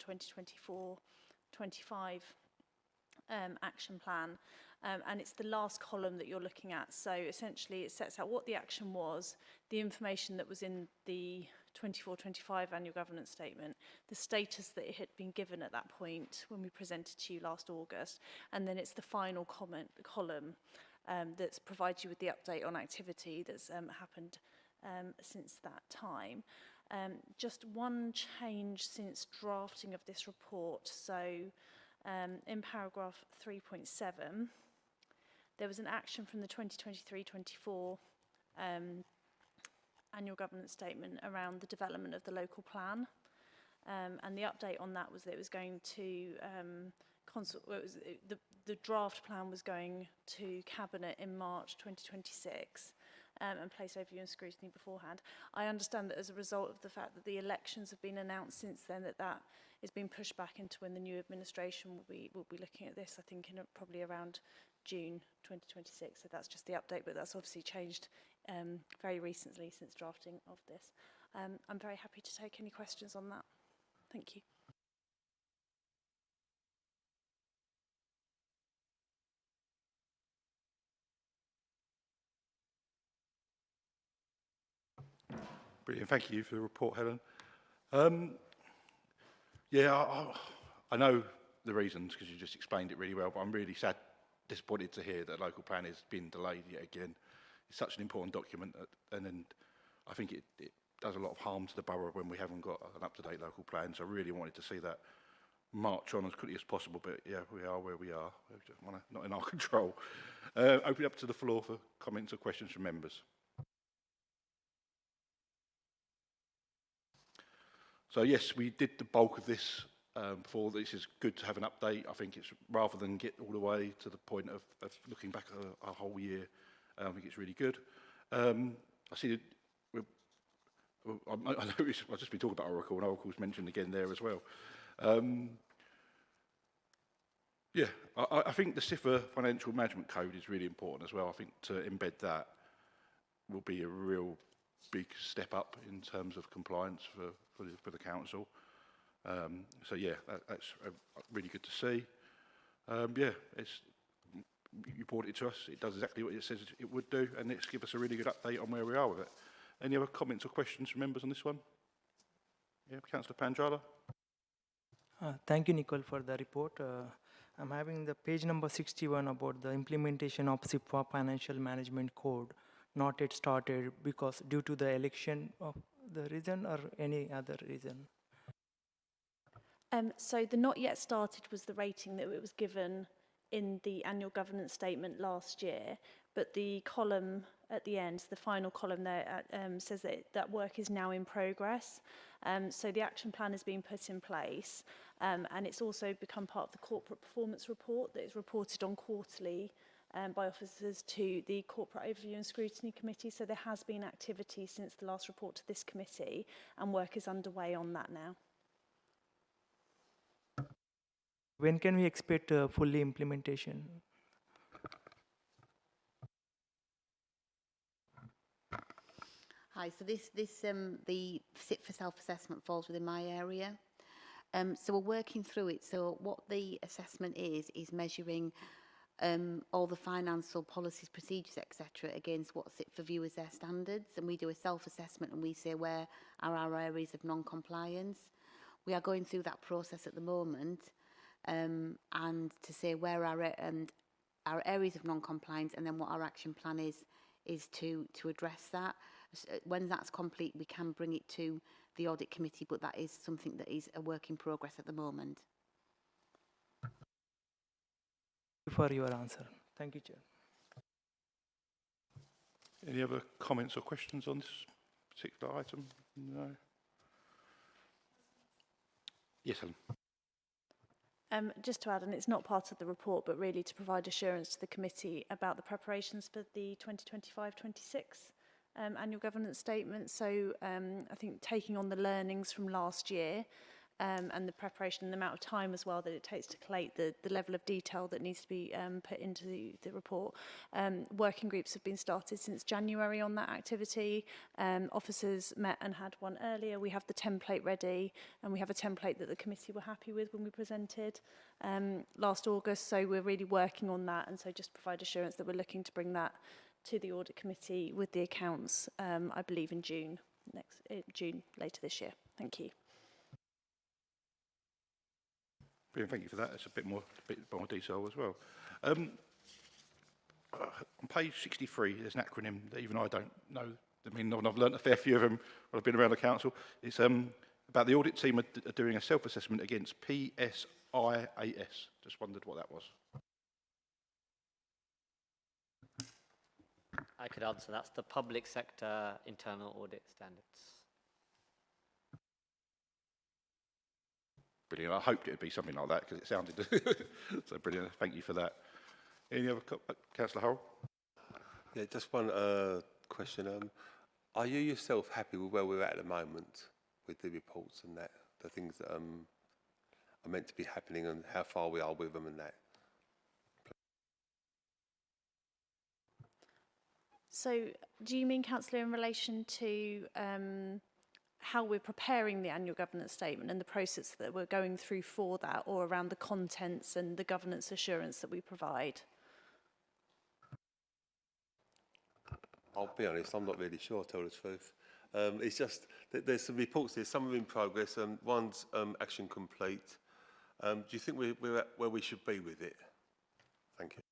2024-25 action plan. And it's the last column that you're looking at. So essentially it sets out what the action was, the information that was in the 24-25 annual governance statement, the status that it had been given at that point when we presented to you last August, and then it's the final column that provides you with the update on activity that's happened since that time. Just one change since drafting of this report. So in paragraph 3.7, there was an action from the 2023-24 annual governance statement around the development of the local plan. And the update on that was that it was going to, the draft plan was going to Cabinet in March 2026 and place overview and scrutiny beforehand. I understand that as a result of the fact that the elections have been announced since then, that is being pushed back into when the new administration will be looking at this, I think in probably around June 2026. So that's just the update, but that's obviously changed very recently since drafting of this. I'm very happy to take any questions on that. Thank you. Brilliant, thank you for the report, Helen. I know the reasons because you just explained it really well, but I'm really disappointed to hear that local plan has been delayed yet again. It's such an important document, and then I think it does a lot of harm to the borough when we haven't got an up-to-date local plan. So I really wanted to see that march on as quickly as possible, but yeah, we are where we are. Not in our control. Open it up to the floor for comments or questions from members. So yes, we did the bulk of this before. This is good to have an update. I think it's rather than get all the way to the point of looking back a whole year. I think it's really good. I see that I know I've just been talking about Oracle, and Oracle's mentioned again there as well. I think the CIFA Financial Management Code is really important as well. I think to embed that will be a real big step up in terms of compliance for the council. That's really good to see. You brought it to us. It does exactly what it says it would do, and it's give us a really good update on where we are with it. Any other comments or questions from members on this one? Yeah, Councillor Panjala. Thank you, Nicole, for the report. I'm having the page number 61 about the implementation of CIFA Financial Management Code not yet started because due to the election of the reason or any other reason? So the not yet started was the rating that it was given in the annual governance statement last year, but the column at the end, the final column there, says that work is now in progress. So the action plan has been put in place, and it's also become part of the corporate performance report that is reported on quarterly by officers to the Corporate Overview and Scrutiny Committee. So there has been activity since the last report to this committee, and work is underway on that now. When can we expect fully implementation? Hi, so the SIT for self-assessment falls within my area. So we're working through it. So what the assessment is measuring all the financial policies, procedures, etc. against what SIT for view as their standards. And we do a self-assessment and we say where are our areas of non-compliance. We are going through that process at the moment and to say where our areas of non-compliance and then what our action plan is to address that. When that's complete, we can bring it to the audit committee, but that is something that is a work in progress at the moment. Thank you for your answer. Thank you, Chair. Any other comments or questions on this particular item? No. Yes, Helen. Just to add, and it's not part of the report, but really to provide assurance to the committee about the preparations for the 2025-26 annual governance statement. So I think taking on the learnings from last year and the preparation and the amount of time as well that it takes to collate the level of detail that needs to be put into the report. Working groups have been started since January on that activity. Officers met and had one earlier. We have the template ready and we have a template that the committee were happy with when we presented last August. So we're really working on that, and so just provide assurance that we're looking to bring that to the audit committee with the accounts, I believe in June later this year. Thank you. Brilliant, thank you for that. It's a bit more detail as well. On page 63, there's an acronym that even I don't know. I mean, I've learnt a fair few of them when I've been around the council. It's about the audit team are doing a self-assessment against PSIAS. Just wondered what that was. I could answer. That's the public sector internal audit standards. Brilliant. I hoped it would be something like that because it sounded so brilliant. Thank you for that. Any other Councillor Hurrell? Yeah, just one question. Are you yourself happy with where we're at the moment with the reports and that, the things that are meant to be happening and how far we are with them and that? So do you mean, Councillor, in relation to how we're preparing the annual governance statement and the process that we're going through for that, or around the contents and the governance assurance that we provide? I'll be honest, I'm not really sure, to tell the truth. It's just that there's some reports here, some are in progress, and one's action complete. Do you think we're at where we should be with it? Thank you.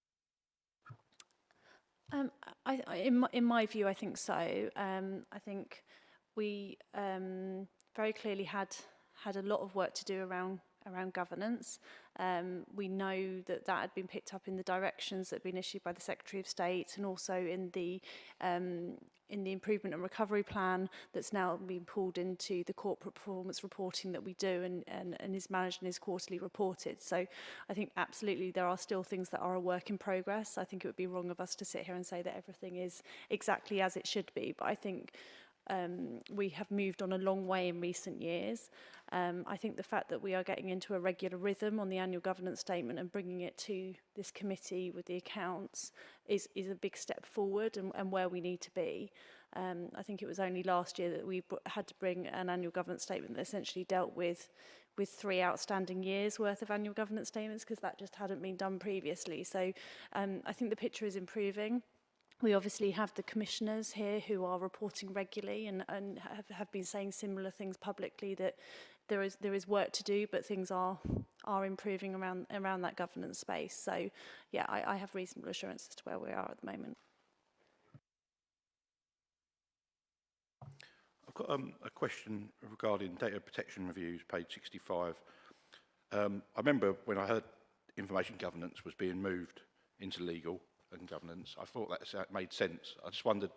In my view, I think so. I think we very clearly had a lot of work to do around governance. We know that had been picked up in the directions that have been issued by the Secretary of State, and also in the improvement and recovery plan that's now been pulled into the corporate performance reporting that we do and is managed and is quarterly reported. So I think absolutely there are still things that are a work in progress. I think it would be wrong of us to sit here and say that everything is exactly as it should be, but I think we have moved on a long way in recent years. I think the fact that we are getting into a regular rhythm on the annual governance statement and bringing it to this committee with the accounts is a big step forward and where we need to be. I think it was only last year that we had to bring an annual governance statement that essentially dealt with 3 outstanding years worth of annual governance statements, because that just hadn't been done previously. So I think the picture is improving. We obviously have the commissioners here who are reporting regularly and have been saying similar things publicly, that there is work to do, but things are improving around that governance space. So yeah, I have reasonable assurance as to where we are at the moment. I've got a question regarding data protection reviews, page 65. I remember when I heard information governance was being moved into legal and governance, I thought that made sense. I just wondered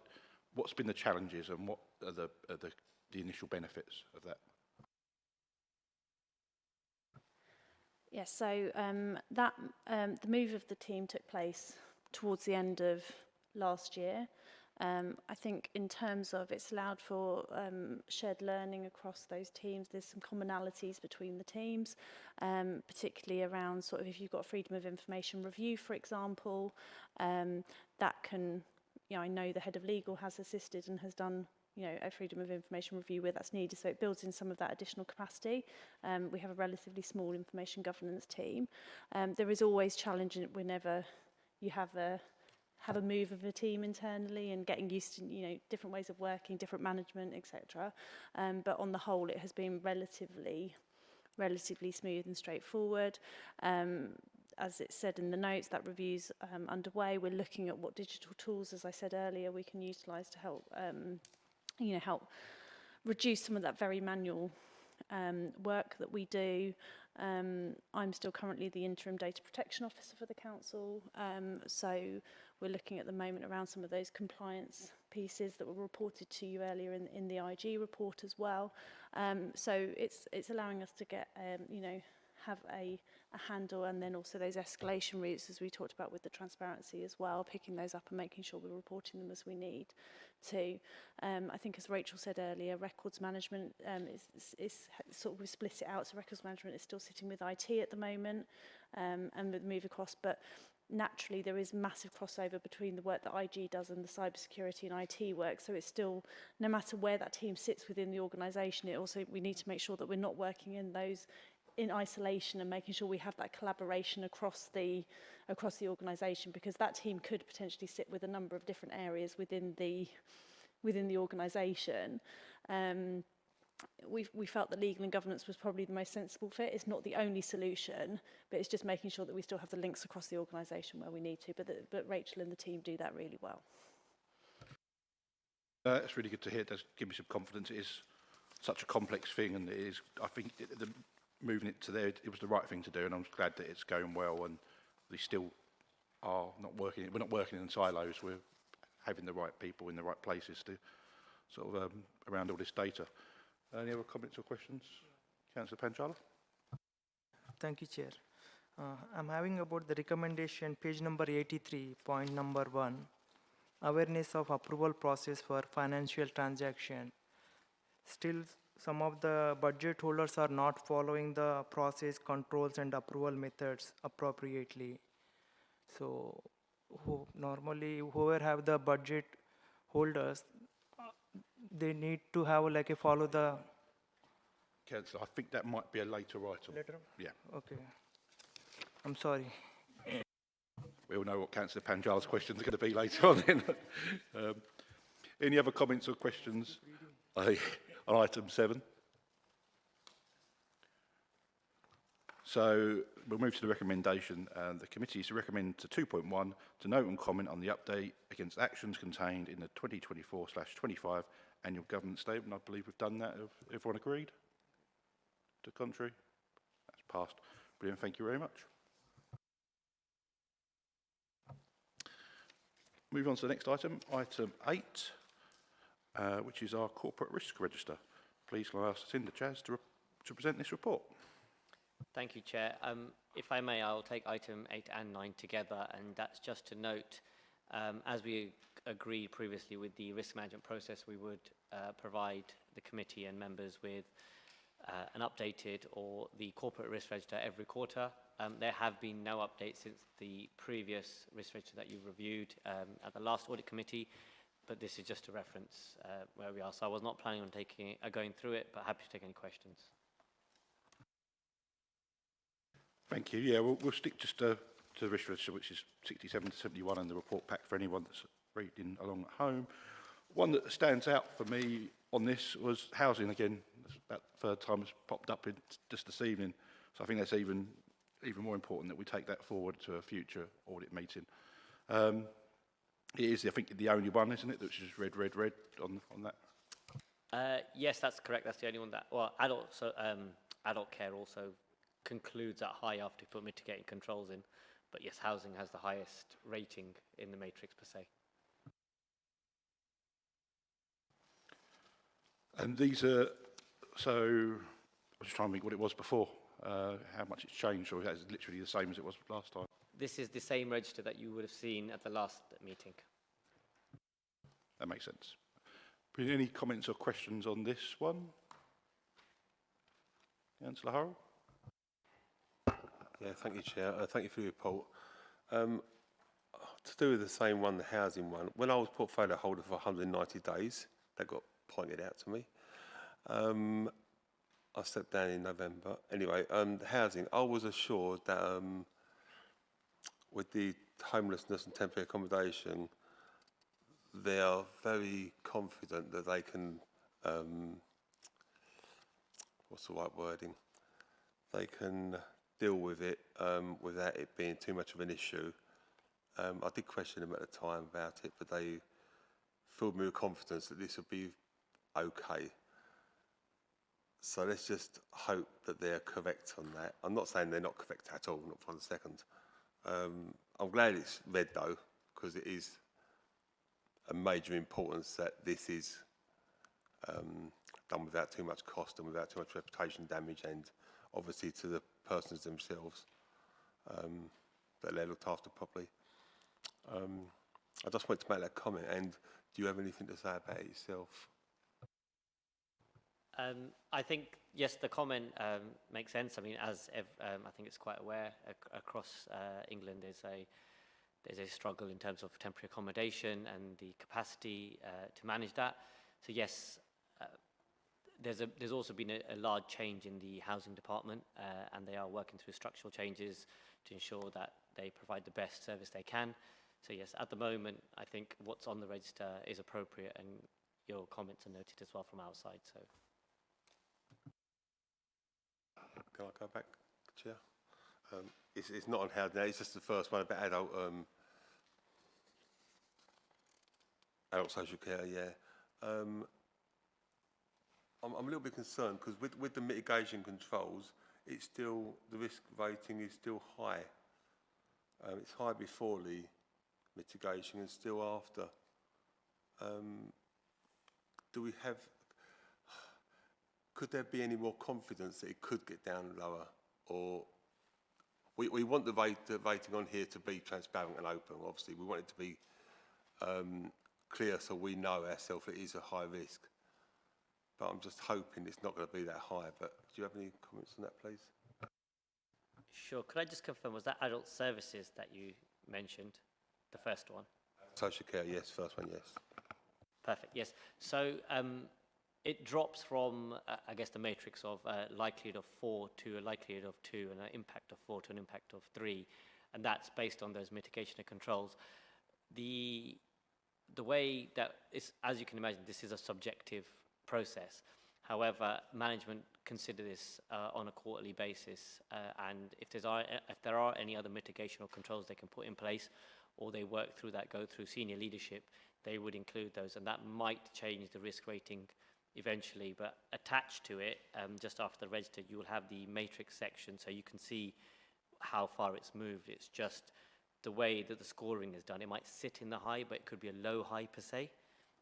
what's been the challenges and what are the initial benefits of that? Yes, so the move of the team took place towards the end of last year. I think in terms of it's allowed for shared learning across those teams. There's some commonalities between the teams, particularly around sort of if you've got freedom of information review, for example, that can I know the head of legal has assisted and has done, a freedom of information review where that's needed. So it builds in some of that additional capacity. We have a relatively small information governance team. There is always challenge whenever you have a move of a team internally and getting used to, different ways of working, different management, etc. But on the whole, it has been relatively smooth and straightforward. As it said in the notes, that review's underway. We're looking at what digital tools, as I said earlier, we can utilise to help, help reduce some of that very manual work that we do. I'm still currently the interim data protection officer for the council, so we're looking at the moment around some of those compliance pieces that were reported to you earlier in the IG report as well. So it's allowing us to get, have a handle, and then also those escalation routes, as we talked about with the transparency as well, picking those up and making sure we're reporting them as we need to. I think, as Rachel said earlier, records management is sort of, we split it out, so records management is still sitting with IT at the moment, and with move across, but naturally there is massive crossover between the work that IG does and the cybersecurity and IT work, so it's still, no matter where that team sits within the organisation, we need to make sure that we're not working in isolation and making sure we have that collaboration across the organisation, because that team could potentially sit with a number of different areas within the organisation. We felt that legal and governance was probably the most sensible fit. It's not the only solution, but it's just making sure that we still have the links across the organisation where we need to. But Rachel and the team do that really well. It's really good to hear. It does give me some confidence. It is such a complex thing, and it is, I think, moving it to there, it was the right thing to do, and I'm glad that it's going well, and we still are not working. We're not working in silos. We're having the right people in the right places to sort of around all this data. Any other comments or questions? Councillor Panchala? Thank you, Chair. I'm having about the recommendation, page number 83, point number 1, awareness of approval process for financial transaction. Still, some of the budget holders are not following the process, controls, and approval methods appropriately. So, normally, whoever have the budget holders, they need to have like a follow the. Councillor, I think that might be a later item. Later? Yeah. Okay. I'm sorry. We all know what Councillor Panjala's questions are going to be later on then. Any other comments or questions on item 7? So we'll move to the recommendation. The committee is to recommend to 2.1 to note and comment on the update against actions contained in the 2024/25 annual governance statement. I believe we've done that. Have everyone agreed? To the contrary? That's passed. Brilliant. Thank you very much. Move on to the next item, item 8, which is our corporate risk register. Please can I ask Cinda Chaz to present this report. Thank you, Chair. If I may, I'll take item 8 and 9 together, and that's just to note, as we agreed previously with the risk management process, we would provide the committee and members with an updated or the corporate risk register every quarter. There have been no updates since the previous risk register that you reviewed at the last audit committee, but this is just to reference where we are. So I was not planning on going through it, but happy to take any questions. Thank you. Yeah, we'll stick just to the risk register, which is 67 to 71, and the report pack for anyone that's reading along at home. One that stands out for me on this was housing again. That's about the third time it's popped up just this evening. So I think that's even more important that we take that forward to a future audit meeting. It is, I think, the only one, isn't it, that's just red on that? Yes, that's correct. That's the only one that, well, adult care also concludes at high after you put mitigating controls in. But yes, housing has the highest rating in the matrix per se. And these are, so I was trying to think what it was before, how much it's changed, or is it literally the same as it was last time? This is the same register that you would have seen at the last meeting. That makes sense. Any comments or questions on this one? Councillor Hurrell? Yeah, thank you, Chair. Thank you for your report. to do with the same one, the housing one, when I was portfolio holder for 190 days, that got pointed out to me. I stepped down in November. Anyway, the housing, I was assured that with the homelessness and temporary accommodation, they are very confident that they can, what's the right wording? They can deal with it without it being too much of an issue. I did question them at the time about it, but they filled me with confidence that this would be okay. So let's just hope that they're correct on that. I'm not saying they're not correct at all, not for a second. I'm glad it's read though, because it is a major importance that this is done without too much cost and without too much reputation damage, and obviously to the persons themselves, that they're looked after properly. I just wanted to make that comment, and do you have anything to say about it yourself? I think, yes, the comment makes sense. I mean, I think it's quite aware across England there's a struggle in terms of temporary accommodation and the capacity to manage that. So yes, there's also been a large change in the housing department, and they are working through structural changes to ensure that they provide the best service they can. So yes, at the moment, I think what's on the register is appropriate, and your comments are noted as well from our side. So. Can I go back, Chair? It's not on housing now, it's just the first one about adult social care, yeah. I'm a little bit concerned because with the mitigation controls, it's still, the risk rating is still high. It's high before the mitigation and still after. Do we have, could there be any more confidence that it could get down lower? Or we want the rating on here to be transparent and open, obviously. We want it to be clear so we know ourselves it is a high risk. But I'm just hoping it's not going to be that high. But do you have any comments on that, please? Sure. Could I just confirm, was that adult services that you mentioned, the first one? Social care, yes. First one, yes. Perfect, yes. So it drops from, I guess, the matrix of likelihood of 4 to a likelihood of 2 and an impact of 4 to an impact of 3. And that's based on those mitigation and controls. The way that, as you can imagine, this is a subjective process. However, management consider this on a quarterly basis, and if there are any other mitigation or controls they can put in place, or they work through that, go through senior leadership, they would include those, and that might change the risk rating eventually. But attached to it, just after the register, you will have the matrix section, so you can see how far it's moved. It's just the way that the scoring is done. It might sit in the high, but it could be a low high per se,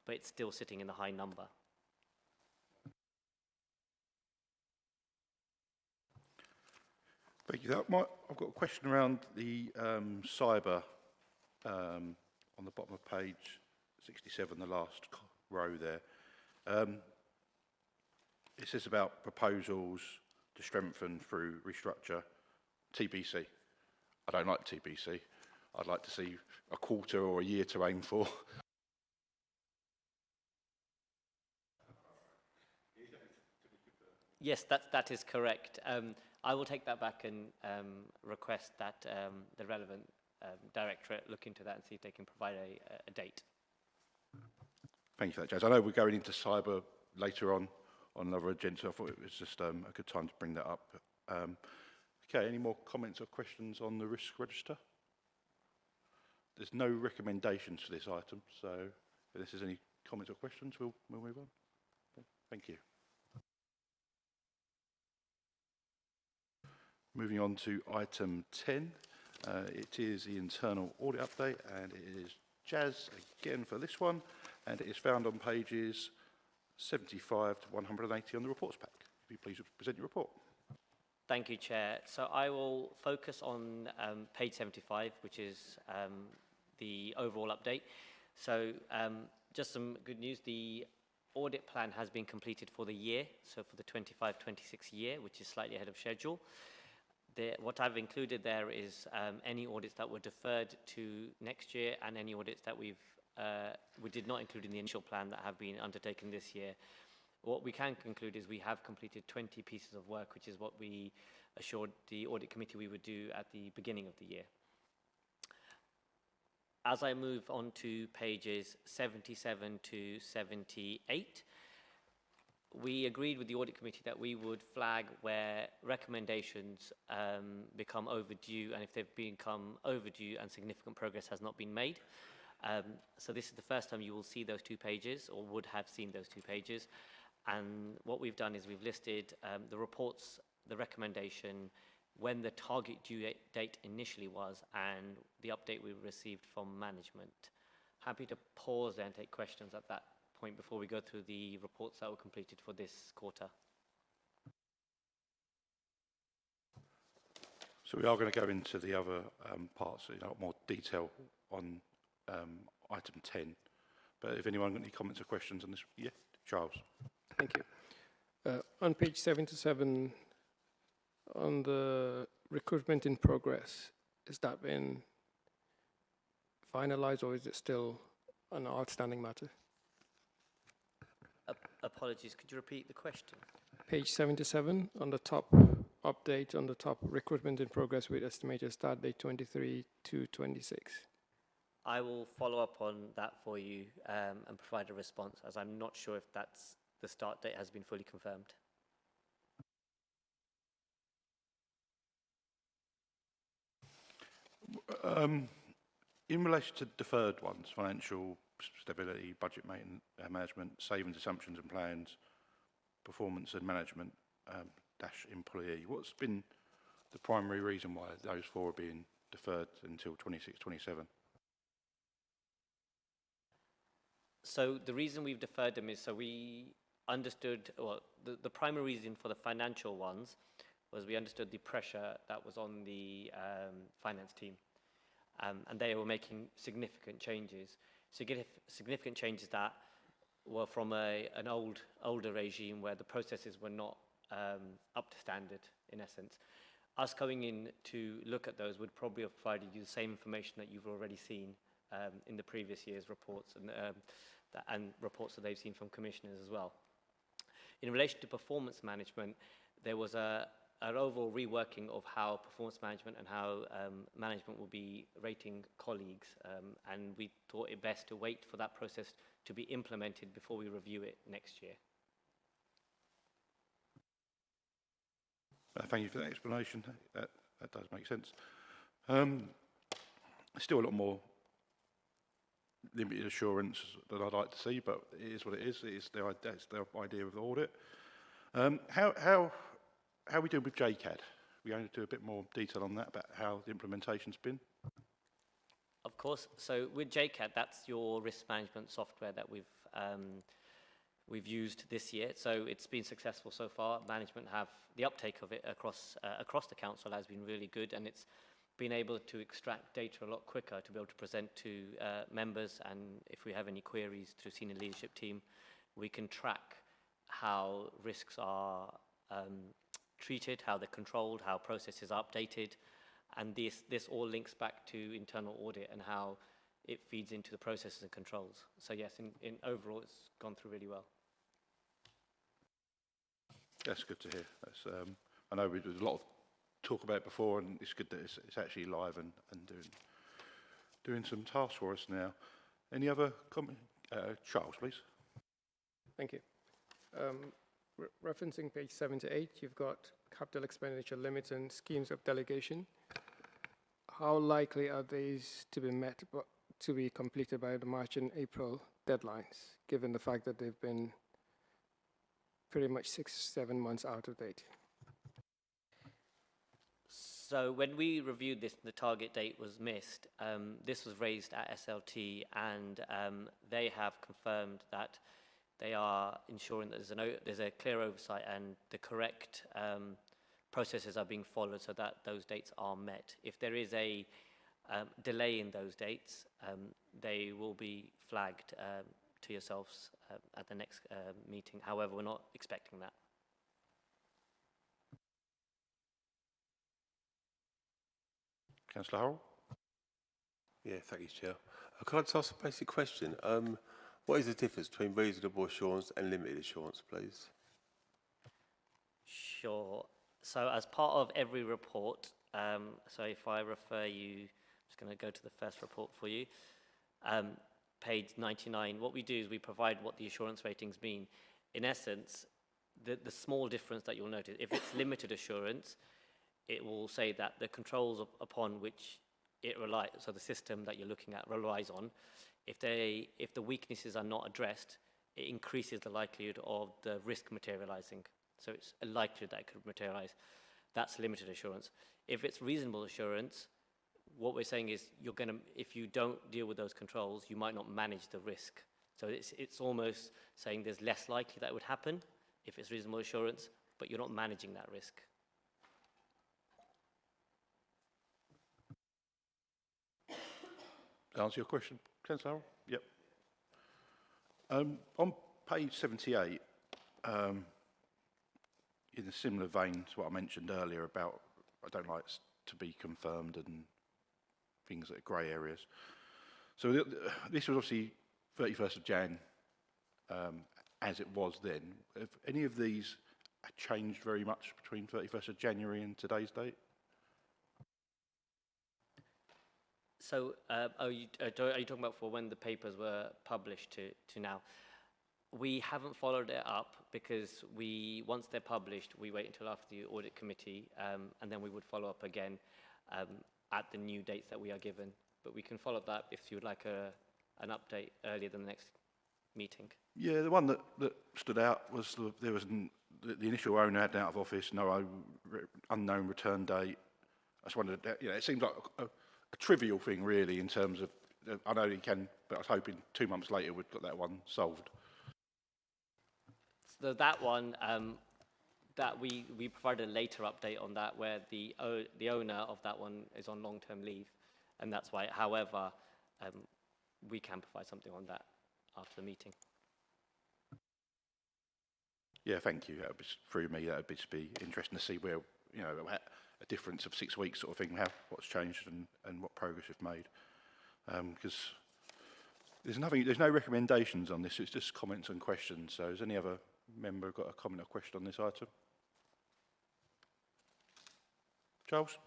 but it's still sitting in the high number. Thank you. I've got a question around the cyber on the bottom of page 67, the last row there. It says about proposals to strengthen through restructure TBC. I don't like TBC. I'd like to see a quarter or a year to aim for. Yes, that is correct. I will take that back and request that the relevant directorate look into that and see if they can provide a date. Thank you for that, Jazz. I know we're going into cyber later on another agenda, so I thought it was just a good time to bring that up. Okay, any more comments or questions on the risk register? There's no recommendations for this item, so if there's any comments or questions, we'll move on. Thank you. Moving on to item 10, it is the internal audit update, and it is Jazz again for this one, and it is found on pages 75 to 180 on the reports pack. If you please present your report. Thank you, Chair. So I will focus on page 75, which is the overall update. So just some good news. The audit plan has been completed for the year, so for the 25-26 year, which is slightly ahead of schedule. What I've included there is any audits that were deferred to next year and any audits that we did not include in the initial plan that have been undertaken this year. What we can conclude is we have completed 20 pieces of work, which is what we assured the audit committee we would do at the beginning of the year. As I move on to pages 77 to 78, we agreed with the audit committee that we would flag where recommendations become overdue, and if they've become overdue and significant progress has not been made. So this is the first time you will see those 2 pages, or would have seen those 2 pages. And what we've done is we've listed the reports, the recommendation, when the target due date initially was, and the update we received from management. Happy to pause there and take questions at that point before we go through the reports that were completed for this quarter. So we are going to go into the other parts in a lot more detail on item 10. But if anyone got any comments or questions on this, yeah, Charles. Thank you. On page 77, on the recruitment in progress, has that been finalized or is it still an outstanding matter? Apologies, could you repeat the question? Page 77, on the top update, on the top recruitment in progress with estimated start date 23 to 26. I will follow up on that for you and provide a response, as I'm not sure if that's the start date has been fully confirmed. In relation to deferred ones, financial stability, budget management, savings assumptions and plans, performance and management, dash employee, what's been the primary reason why those 4 are being deferred until 26-27? So the reason we've deferred them is so we understood, well, the primary reason for the financial ones was we understood the pressure that was on the finance team. And they were making significant changes. Significant changes that were from an older regime where the processes were not up to standard, in essence. Us coming in to look at those would probably have provided you the same information that you've already seen in the previous year's reports and reports that they've seen from commissioners as well. In relation to performance management, there was an overall reworking of how performance management and how management will be rating colleagues, and we thought it best to wait for that process to be implemented before we review it next year. Thank you for that explanation. That does make sense. Still a lot more limited assurance that I'd like to see, but it is what it is. It's their idea of the audit. How are we doing with JCAD? We're going to do a bit more detail on that, about how the implementation's been. Of course. So with JCAD, that's your risk management software that we've used this year. So it's been successful so far. Management have the uptake of it across the council has been really good, and it's been able to extract data a lot quicker to be able to present to members, and if we have any queries through senior leadership team, we can track how risks are treated, how they're controlled, how processes are updated, and this all links back to internal audit and how it feeds into the processes and controls. So yes, in overall, it's gone through really well. That's good to hear. That's, I know there's a lot of talk about it before, and it's good that it's actually live and doing some tasks for us now. Any other comment? Charles, please. Thank you. Referencing page 78, you've got capital expenditure limits and schemes of delegation. How likely are these to be met, to be completed by the March and April deadlines, given the fact that they've been pretty much 6-7 months out of date? So when we reviewed this, the target date was missed. This was raised at SLT, and they have confirmed that they are ensuring that there's a clear oversight and the correct processes are being followed so that those dates are met. If there is a delay in those dates, they will be flagged to yourselves at the next meeting. However, we're not expecting that. Councillor Hurrell? Yeah, thank you, Chair. Can I just ask a basic question? What is the difference between reasonable assurance and limited assurance, please? Sure. So as part of every report, so if I refer you, I'm just going to go to the first report for you, page 99, what we do is we provide what the assurance ratings mean. In essence, the small difference that you'll notice, if it's limited assurance, it will say that the controls upon which it relies, so the system that you're looking at relies on, if the weaknesses are not addressed, it increases the likelihood of the risk materializing. So it's a likelihood that it could materialize. That's limited assurance. If it's reasonable assurance, what we're saying is if you don't deal with those controls, you might not manage the risk. So it's almost saying there's less likely that it would happen if it's reasonable assurance, but you're not managing that risk. Answer your question, Councillor Hurrell? Yep. On page 78, in a similar vein to what I mentioned earlier about I don't like to be confirmed and things that are grey areas. So this was obviously 31st of Jan, as it was then. Have any of these changed very much between 31st of January and today's date? So are you talking about for when the papers were published to now? We haven't followed it up because once they're published, we wait until after the audit committee, and then we would follow up again at the new dates that we are given. But we can follow up that if you would like an update earlier than the next meeting. Yeah, the one that stood out was the initial owner had out of office, no unknown return date. I just wondered, it seems like a trivial thing really in terms of, I know he can, but I was hoping 2 months later we'd got that one solved. So that one, that we provided a later update on that where the owner of that one is on long-term leave, and that's why. However, we can provide something on that after the meeting. Yeah, thank you. That would be, through me, that would just be interesting to see where, a difference of 6 weeks sort of thing, what's changed and what progress we've made. Because there's no recommendations on this, it's just comments and questions. So has any other member got a comment or question on this item? Charles?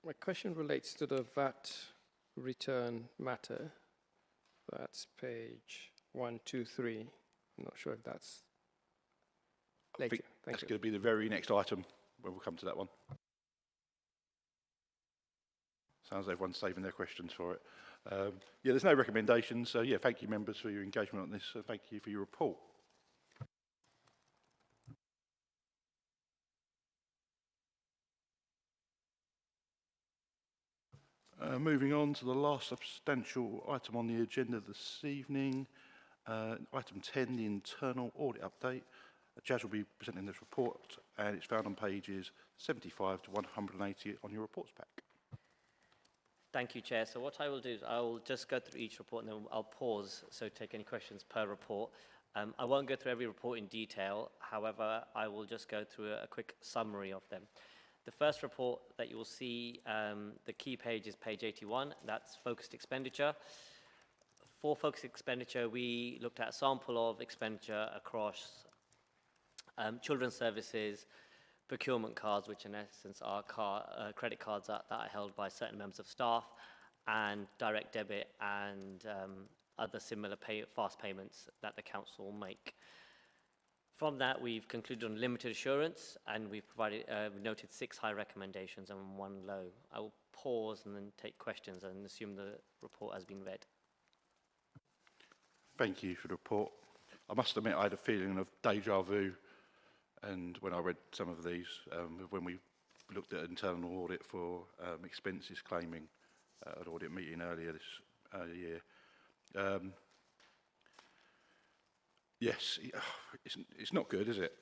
My question relates to the VAT return matter. That's page 123. I'm not sure if that's later. That's going to be the very next item when we'll come to that one. Sounds like everyone's saving their questions for it. Yeah, there's no recommendations. So yeah, thank you members for your engagement on this. So thank you for your report. Moving on to the last substantial item on the agenda this evening, item 10, the internal audit update. Jazz will be presenting this report, and it's found on pages 75 to 180 on your reports pack. Thank you, Chair. So what I will do is I will just go through each report and then I'll pause, so take any questions per report. I won't go through every report in detail. However, I will just go through a quick summary of them. The first report that you will see, the key page is page 81. That's focused expenditure. For focused expenditure, we looked at a sample of expenditure across children's services, procurement cards, which in essence are credit cards that are held by certain members of staff, and direct debit and other similar fast payments that the council make. From that, we've concluded on limited assurance, and we've noted 6 high recommendations and 1 low. I will pause and then take questions and assume the report has been read. Thank you for the report. I must admit I had a feeling of deja vu, and when I read some of these, when we looked at internal audit for expenses claiming at an audit meeting earlier this year. Yes, it's not good, is it?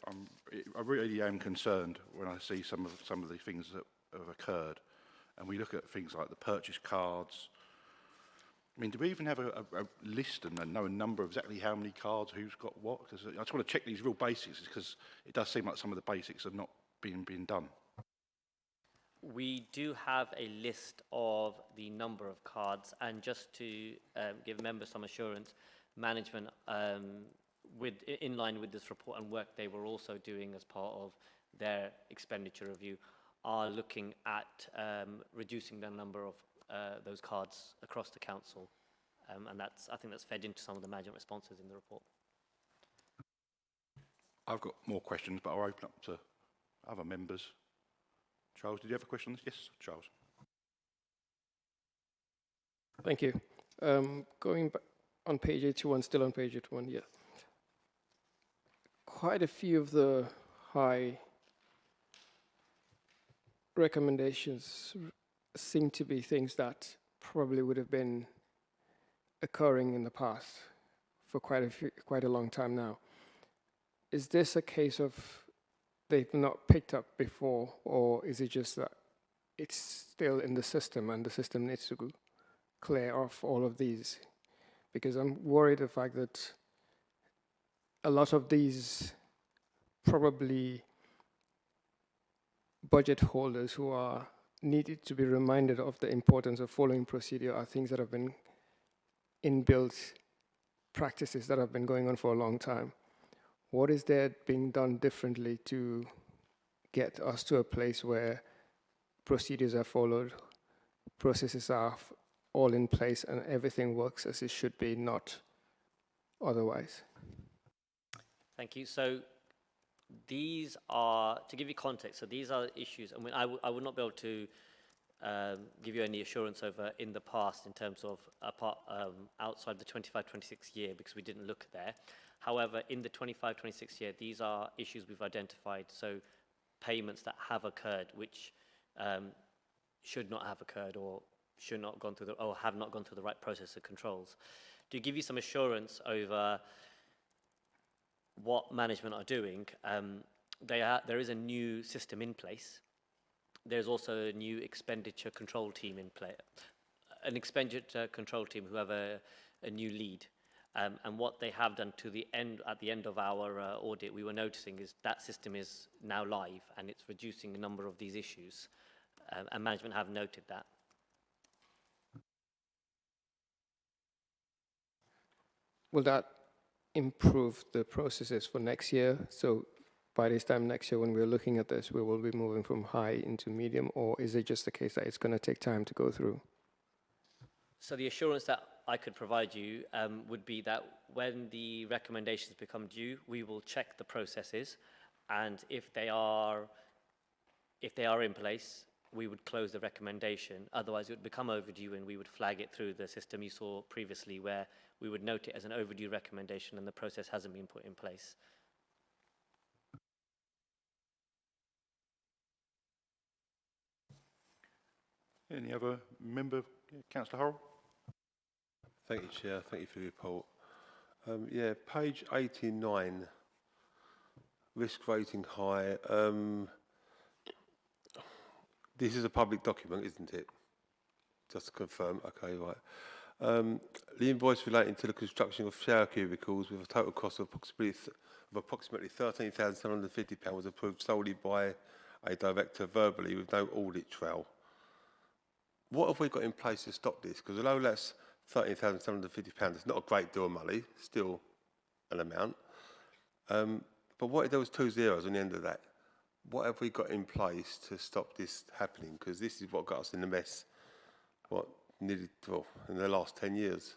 I really am concerned when I see some of the things that have occurred, and we look at things like the purchase cards. I mean, do we even have a list and know a number of exactly how many cards, who's got what? Because I just want to check these real basics, because it does seem like some of the basics are not being done? We do have a list of the number of cards, and just to give members some assurance, management, in line with this report and work they were also doing as part of their expenditure review, are looking at reducing the number of those cards across the council, and I think that's fed into some of the management responses in the report. I've got more questions, but I'll open up to other members. Charles, did you have a question on this? Yes, Charles. Thank you. Going back on page 81, still on page 81, yeah. Quite a few of the high recommendations seem to be things that probably would have been occurring in the past for quite a long time now. Is this a case of they've not picked up before, or is it just that it's still in the system and the system needs to clear off all of these? Because I'm worried the fact that a lot of these probably budget holders who are needed to be reminded of the importance of following procedure are things that have been inbuilt practices that have been going on for a long time. What is there being done differently to get us to a place where procedures are followed, processes are all in place, and everything works as it should be, not otherwise? Thank you. So these are, to give you context, so these are issues, I mean, I would not be able to give you any assurance over in the past in terms of outside the 25-26 year, because we didn't look there. However, in the 25-26 year, these are issues we've identified, so payments that have occurred which should not have occurred, or should not gone through or have not gone through the right process of controls. To give you some assurance over what management are doing, there is a new system in place. There's also a new expenditure control team in place, an expenditure control team who have a new lead. And what they have done at the end of our audit, we were noticing is that system is now live and it's reducing the number of these issues. And management have noted that. Will that improve the processes for next year? So by this time next year, when we're looking at this, we will be moving from high into medium, or is it just the case that it's going to take time to go through? So the assurance that I could provide you would be that when the recommendations become due, we will check the processes, and if they are in place, we would close the recommendation. Otherwise, it would become overdue, and we would flag it through the system you saw previously, where we would note it as an overdue recommendation and the process hasn't been put in place. Any other member? Yeah, Councillor Horrell? Thank you, Chair. Thank you for the report. Yeah, page 89, risk rating high. This is a public document, isn't it? Just to confirm. Okay, right. The invoice relating to the construction of shower cubicles with a total cost of approximately £13,750 was approved solely by a director verbally with no audit trail. What have we got in place to stop this? Because although that's £13,750, it's not a great deal of money, still an amount. But what if there was 2 zeros on the end of that? What have we got in place to stop this happening? Because this is what got us in the mess, in the last 10 years.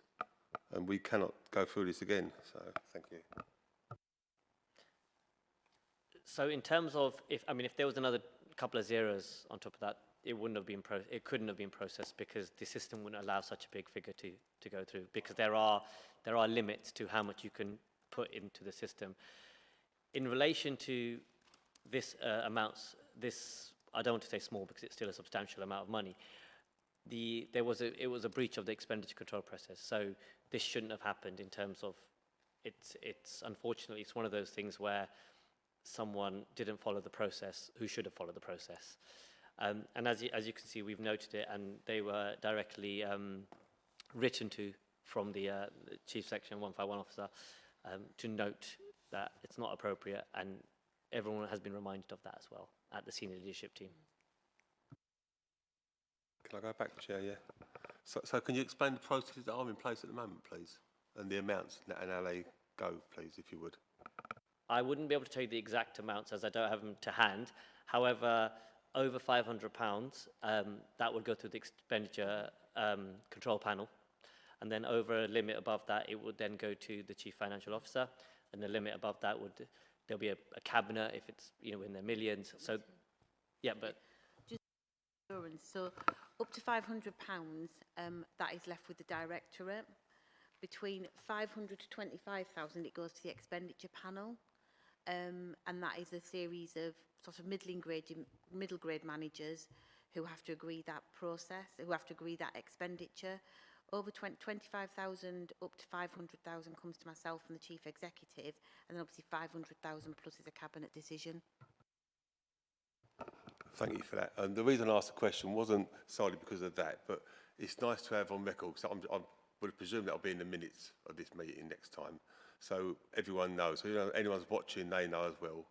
And we cannot go through this again. So, thank you. So in terms of, if there was another couple of zeros on top of that, it couldn't have been processed, because the system wouldn't allow such a big figure to go through, because there are limits to how much you can put into the system. In relation to this I don't want to say small, because it's still a substantial amount of money. It was a breach of the expenditure control process. So this shouldn't have happened. In terms of it's unfortunately, it's one of those things where someone didn't follow the process who should have followed the process. And as you can see, we've noted it, and they were directly written to from the Chief Section 151 officer to note that it's not appropriate, and everyone has been reminded of that as well. at the senior leadership team. Can I go back, Chair? Yeah. So can you explain the processes that are in place at the moment, please? And the amounts and how they go, please, if you would. I wouldn't be able to tell you the exact amounts as I don't have them to hand. However, over £500, that would go through the expenditure control panel. And then over a limit above that, it would then go to the chief financial officer. And the limit above that there'll be a cabinet if it's, in the millions. So, yeah, but So up to £500, that is left with the directorate. Between 500 to 25,000, it goes to the expenditure panel. And that is a series of sort of middle grade managers who have to agree that process, who have to agree that expenditure. Over 25,000 up to 500,000 comes to myself and the chief executive, and then obviously 500,000 plus is a cabinet decision. Thank you for that. And the reason I asked the question wasn't solely because of that, but it's nice to have on record, because I would presume that'll be in the minutes of this meeting next time. So everyone knows, so anyone's watching, they know as well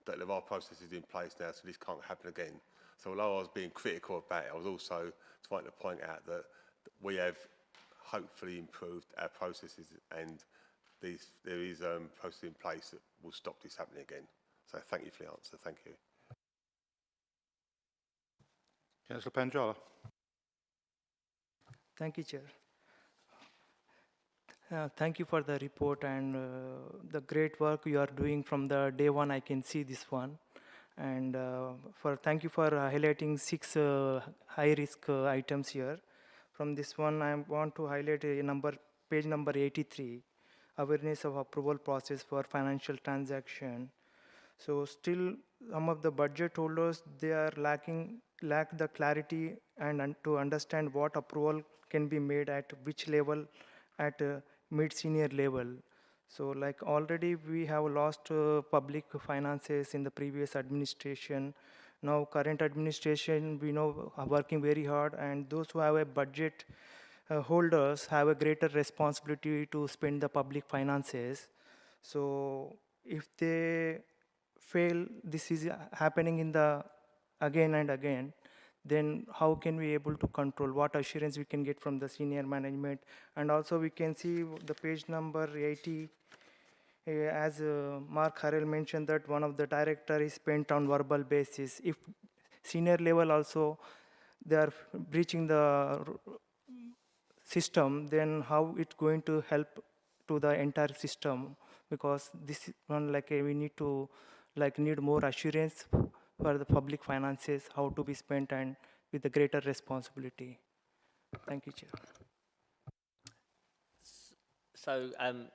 that there are processes in place now, so this can't happen again. So although I was being critical about it, I was also trying to point out that we have hopefully improved our processes, and there is a process in place that will stop this happening again. So thank you for the answer. Thank you. Councillor Panjala. Thank you, Chair. Thank you for the report and the great work you are doing from the day one. I can see this one. And thank you for highlighting 6 high-risk items here. From this one, I want to highlight page number 83, awareness of approval process for financial transaction. So still, some of the budget holders, they are lack the clarity and to understand what approval can be made at which level, at mid-senior level. So like already we have lost public finances in the previous administration. Now current administration, we know, are working very hard, and those who have a budget holders have a greater responsibility to spend the public finances. So if they fail, this is happening in the again and again, then how can we able to control? What assurance we can get from the senior management? And also we can see the page number 80, as Mark Harrell mentioned that one of the director is spent on verbal basis. If senior level also they are breaching the system, then how it's going to help to the entire system? Because this one, like we need to need more assurance for the public finances, how to be spent and with a greater responsibility. Thank you, Chair. So,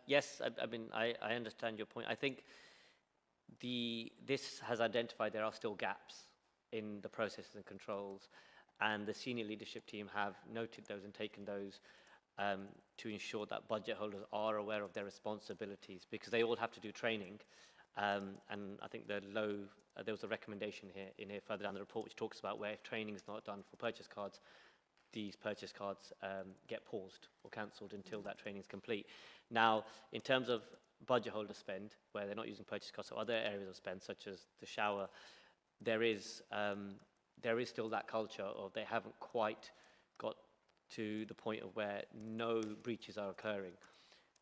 yes, I understand your point. I think this has identified there are still gaps in the processes and controls, and the senior leadership team have noted those and taken those to ensure that budget holders are aware of their responsibilities, because they all have to do training. And I think there was a recommendation in here further down the report which talks about where if training is not done for purchase cards, these purchase cards get paused or cancelled until that training is complete. Now, in terms of budget holder spend, where they're not using purchase cards, or other areas of spend, such as the shower, there is still that culture of they haven't quite got to the point of where no breaches are occurring.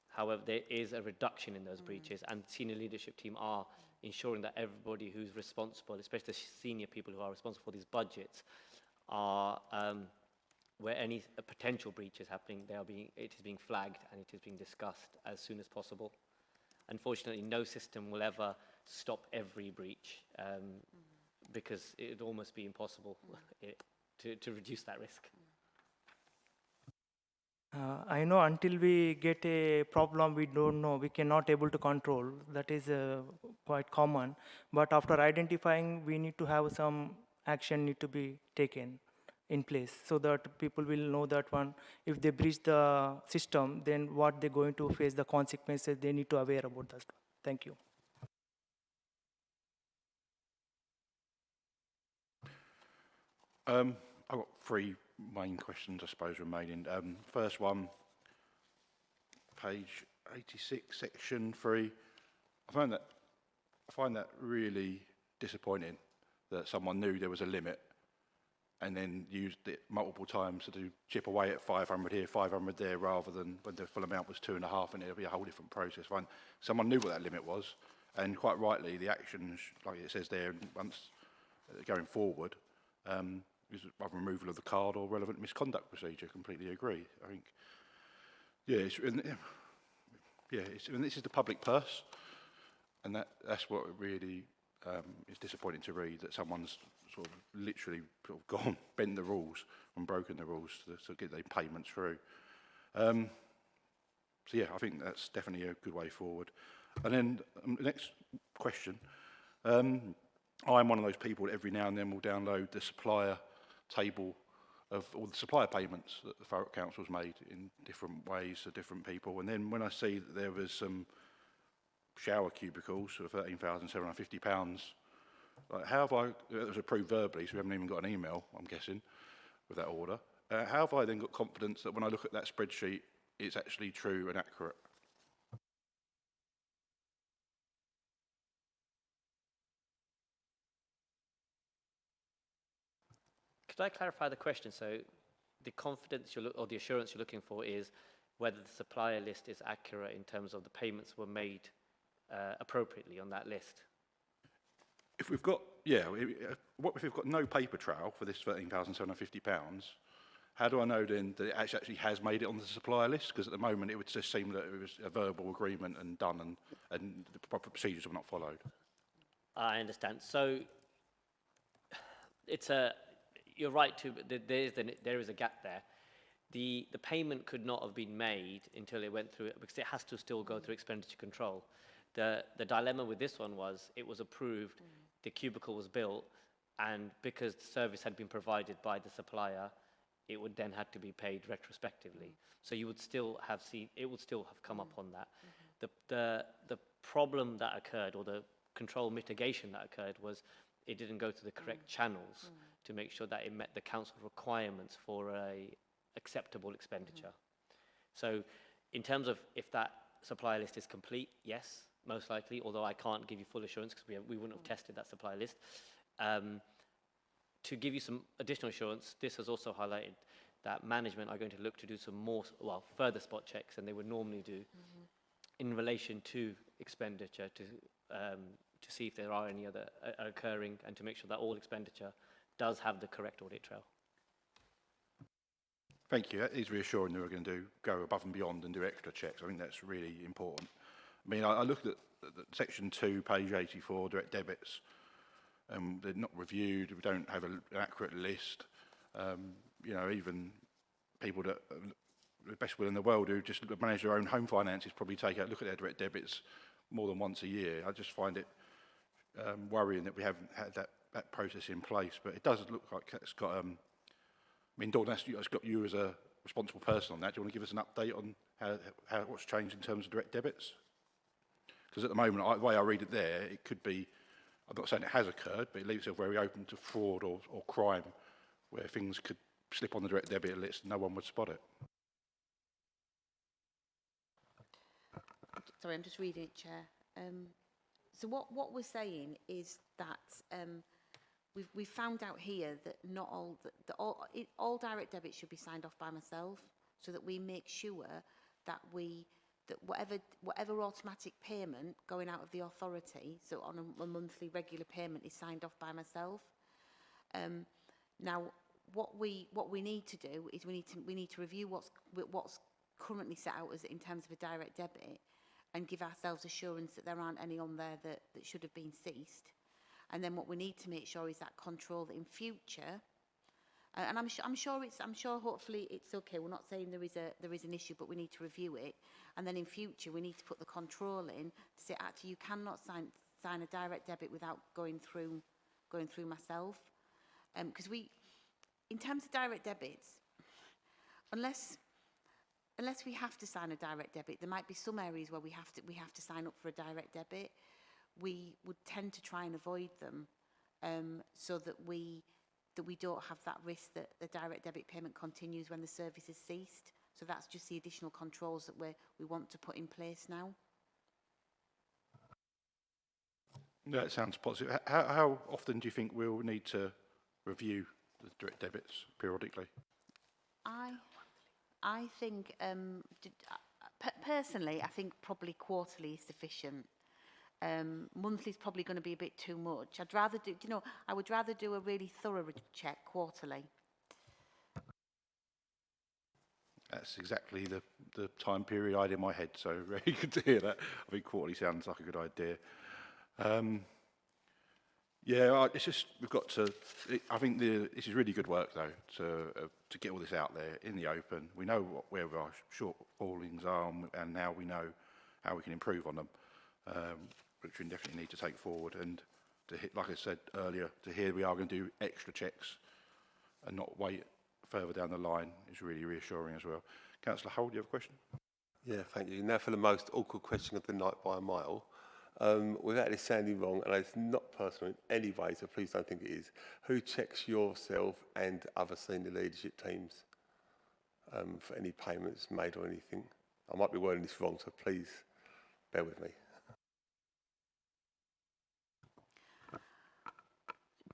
However, there is a reduction in those breaches, and senior leadership team are ensuring that everybody who's responsible, especially the senior people who are responsible for these budgets, are where any potential breach is happening, it is being flagged and it is being discussed as soon as possible. Unfortunately, no system will ever stop every breach because it would almost be impossible to reduce that risk. I know until we get a problem, we don't know, we cannot able to control. That is quite common. But after identifying, we need to have some action need to be taken in place so that people will know that one, if they breach the system, then what they're going to face, the consequences, they need to aware about that. Thank you. I've got 3 main questions, I suppose, remaining. First one, page 86, section 3. I find that really disappointing that someone knew there was a limit and then used it multiple times to do chip away at 500 here, 500 there, rather than when the full amount was 2.5, and it'll be a whole different process. When someone knew what that limit was, and quite rightly, the actions, like it says there, once going forward, is either removal of the card or relevant misconduct procedure. Completely agree. I think, yeah, and this is the public purse, and that's what really is disappointing to read, that someone's sort of literally sort of gone, bent the rules and broken the rules to get their payments through. So yeah, I think that's definitely a good way forward. And then the next question, I'm one of those people that every now and then will download the supplier table of all the supplier payments that the Thurrock Council's made in different ways to different people. And then when I see that there was some shower cubicles for £13,750, like how have it was approved verbally, so we haven't even got an email, I'm guessing, with that order. How have I then got confidence that when I look at that spreadsheet, it's actually true and accurate? Could I clarify the question? So the confidence or the assurance you're looking for is whether the supplier list is accurate in terms of the payments were made appropriately on that list. If we've got, what if we've got no paper trail for this £13,750, how do I know then that it actually has made it on the supplier list? Because at the moment it would just seem that it was a verbal agreement and done, and the proper procedures were not followed. I understand. So you're right there is a gap there. The payment could not have been made until it went through it, because it has to still go through expenditure control. The dilemma with this one was it was approved, the cubicle was built, and because the service had been provided by the supplier, it would then have to be paid retrospectively. So you would still have it would still have come up on that. The problem that occurred, or the control mitigation that occurred, was it didn't go to the correct channels to make sure that it met the council requirements for a acceptable expenditure. So in terms of if that supplier list is complete, yes, most likely, although I can't give you full assurance because we wouldn't have tested that supplier list. To give you some additional assurance, this has also highlighted that management are going to look to do some more, further spot checks than they would normally do in relation to expenditure to see if there are any other occurring, and to make sure that all expenditure does have the correct audit trail. Thank you. That is reassuring that we're going to go above and beyond and do extra checks. I think that's really important. I mean, I looked at section 2, page 84, direct debits. They're not reviewed. We don't have an accurate list. You know, even people that the best will in the world who just manage their own home finances probably look at their direct debits more than once a year. I just find it worrying that we haven't had that process in place. But it does look like it's got. I mean, Dawn, it's got you as a responsible person on that. Do you want to give us an update on what's changed in terms of direct debits? Because at the moment, the way I read it there, it could be, I'm not saying it has occurred, but it leaves it very open to fraud or crime, where things could slip on the direct debit list and no one would spot it. Sorry, I'm just reading it, Chair. So what we're saying is that we've found out here that not all direct debits should be signed off by myself, so that we make sure that whatever automatic payment going out of the authority, so on a monthly regular payment, is signed off by myself. Now, what we need to do is we need to review what's currently set out as in terms of a direct debit, and give ourselves assurance that there aren't any on there that should have been ceased. And then what we need to make sure is that control that in future, and I'm sure hopefully it's okay. We're not saying there is an issue, but we need to review it. And then in future we need to put the control in to say, actually, you cannot sign a direct debit without going through myself. Because in terms of direct debits, unless we have to sign a direct debit, there might be some areas where we have to sign up for a direct debit. We would tend to try and avoid them, so that we don't have that risk that the direct debit payment continues when the service is ceased. So that's just the additional controls that we want to put in place now. That sounds positive. How often do you think we'll need to review the direct debits periodically? I think, personally, I think probably quarterly is sufficient. Monthly is probably going to be a bit too much. I'd rather do, you know, I would rather do a really thorough check quarterly. That's exactly the time period I had in my head, so very good to hear that. I think quarterly sounds like a good idea. Yeah, it's just, we've got to, I think this is really good work though, to get all this out there in the open. We know where our shortfallings are, and now we know how we can improve on them, which we definitely need to take forward. And to hit, like I said earlier, to hear we are going to do extra checks and not wait further down the line is really reassuring as well. Councillor Howard, do you have a question? Yeah, thank you. Now for the most awkward question of the night by a mile. Without this sounding wrong, and it's not personal in any way, so please don't think it is, who checks yourself and other senior leadership teams for any payments made or anything? I might be wording this wrong, so please bear with me.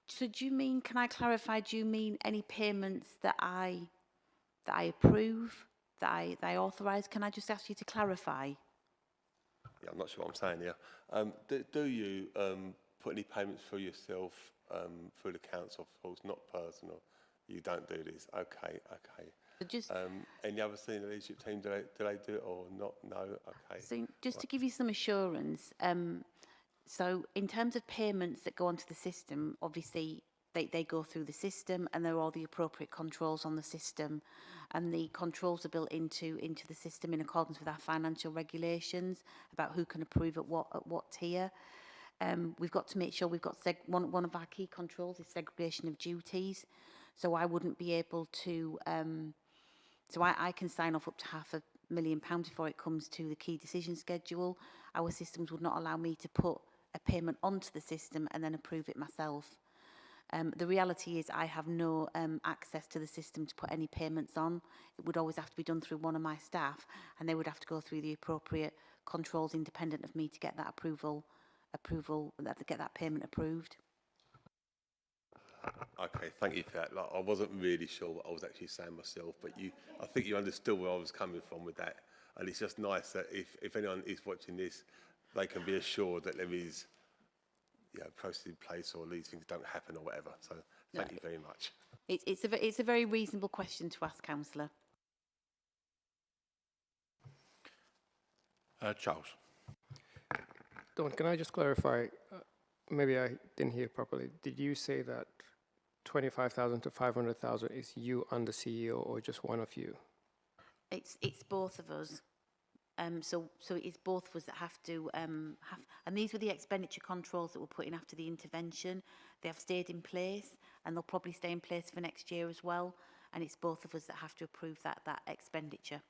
So do you mean, can I clarify, do you mean any payments that I approve, that I authorise? Can I just ask you to clarify? Yeah, I'm not sure what I'm saying here. Do you put any payments for yourself through the council, of course, not personal? You don't do this. Okay. So just, any other senior leadership team, do they do it or not? No? Okay. so just to give you some assurance, so in terms of payments that go onto the system, obviously they go through the system and there are all the appropriate controls on the system, and the controls are built into the system in accordance with our financial regulations about who can approve at what tier. We've got to make sure we've got one of our key controls is segregation of duties. So I wouldn't be able to, so I can sign off up to £500,000 before it comes to the key decision schedule. Our systems would not allow me to put a payment onto the system and then approve it myself. The reality is I have no access to the system to put any payments on. It would always have to be done through one of my staff, and they would have to go through the appropriate controls independent of me to get that get that payment approved. Okay, thank you for that. Like, I wasn't really sure what I was actually saying myself, but I think you understood where I was coming from with that. And it's just nice that if anyone is watching this, they can be assured that there is process in place, or these things don't happen or whatever. So thank you very much. It's a very reasonable question to ask, Councillor. Charles. Dawn, can I just clarify? Maybe I didn't hear properly. Did you say that 25,000 to 500,000 is you and the CEO, or just one of you? It's both of us. So it's both of us that have to and these were the expenditure controls that were put in after the intervention. They have stayed in place, and they'll probably stay in place for next year as well. And it's both of us that have to approve that expenditure.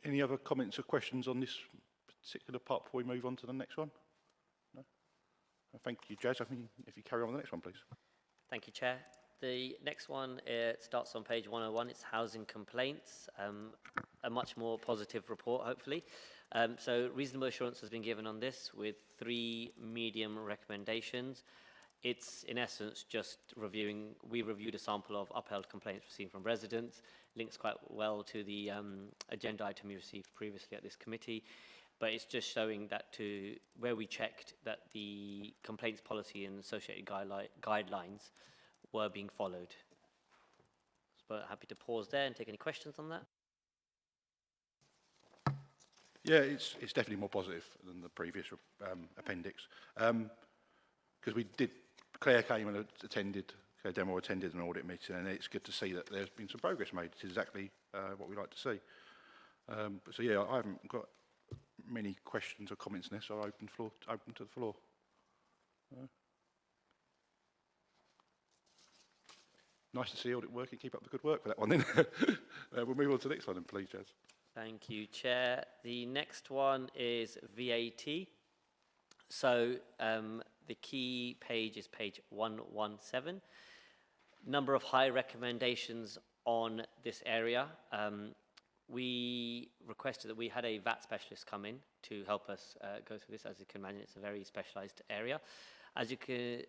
Any other comments or questions on this particular part before we move on to the next one? No? Thank you, Jazz. I think if you carry on with the next one, please. Thank you, Chair. The next one starts on page 101. It's housing complaints, a much more positive report, hopefully. So reasonable assurance has been given on this with 3 medium recommendations. It's, in essence, just reviewing. We reviewed a sample of upheld complaints received from residents. Links quite well to the agenda item we received previously at this committee. But it's just showing that to where we checked that the complaints policy and associated guidelines were being followed. So happy to pause there and take any questions on that. Yeah, it's definitely more positive than the previous appendix. Because Claire came and attended, Claire Demo attended an audit meeting, and it's good to see that there's been some progress made. It's exactly what we like to see. So yeah, I haven't got many questions or comments on this, so open to the floor. Nice to see audit working. Keep up the good work for that one then. We'll move on to the next one then, please, Jazz. Thank you, Chair. The next one is VAT. So the key page is page 117. Number of high recommendations on this area. we requested that we had a VAT specialist come in to help us go through this. As you can imagine, it's a very specialised area. As you can,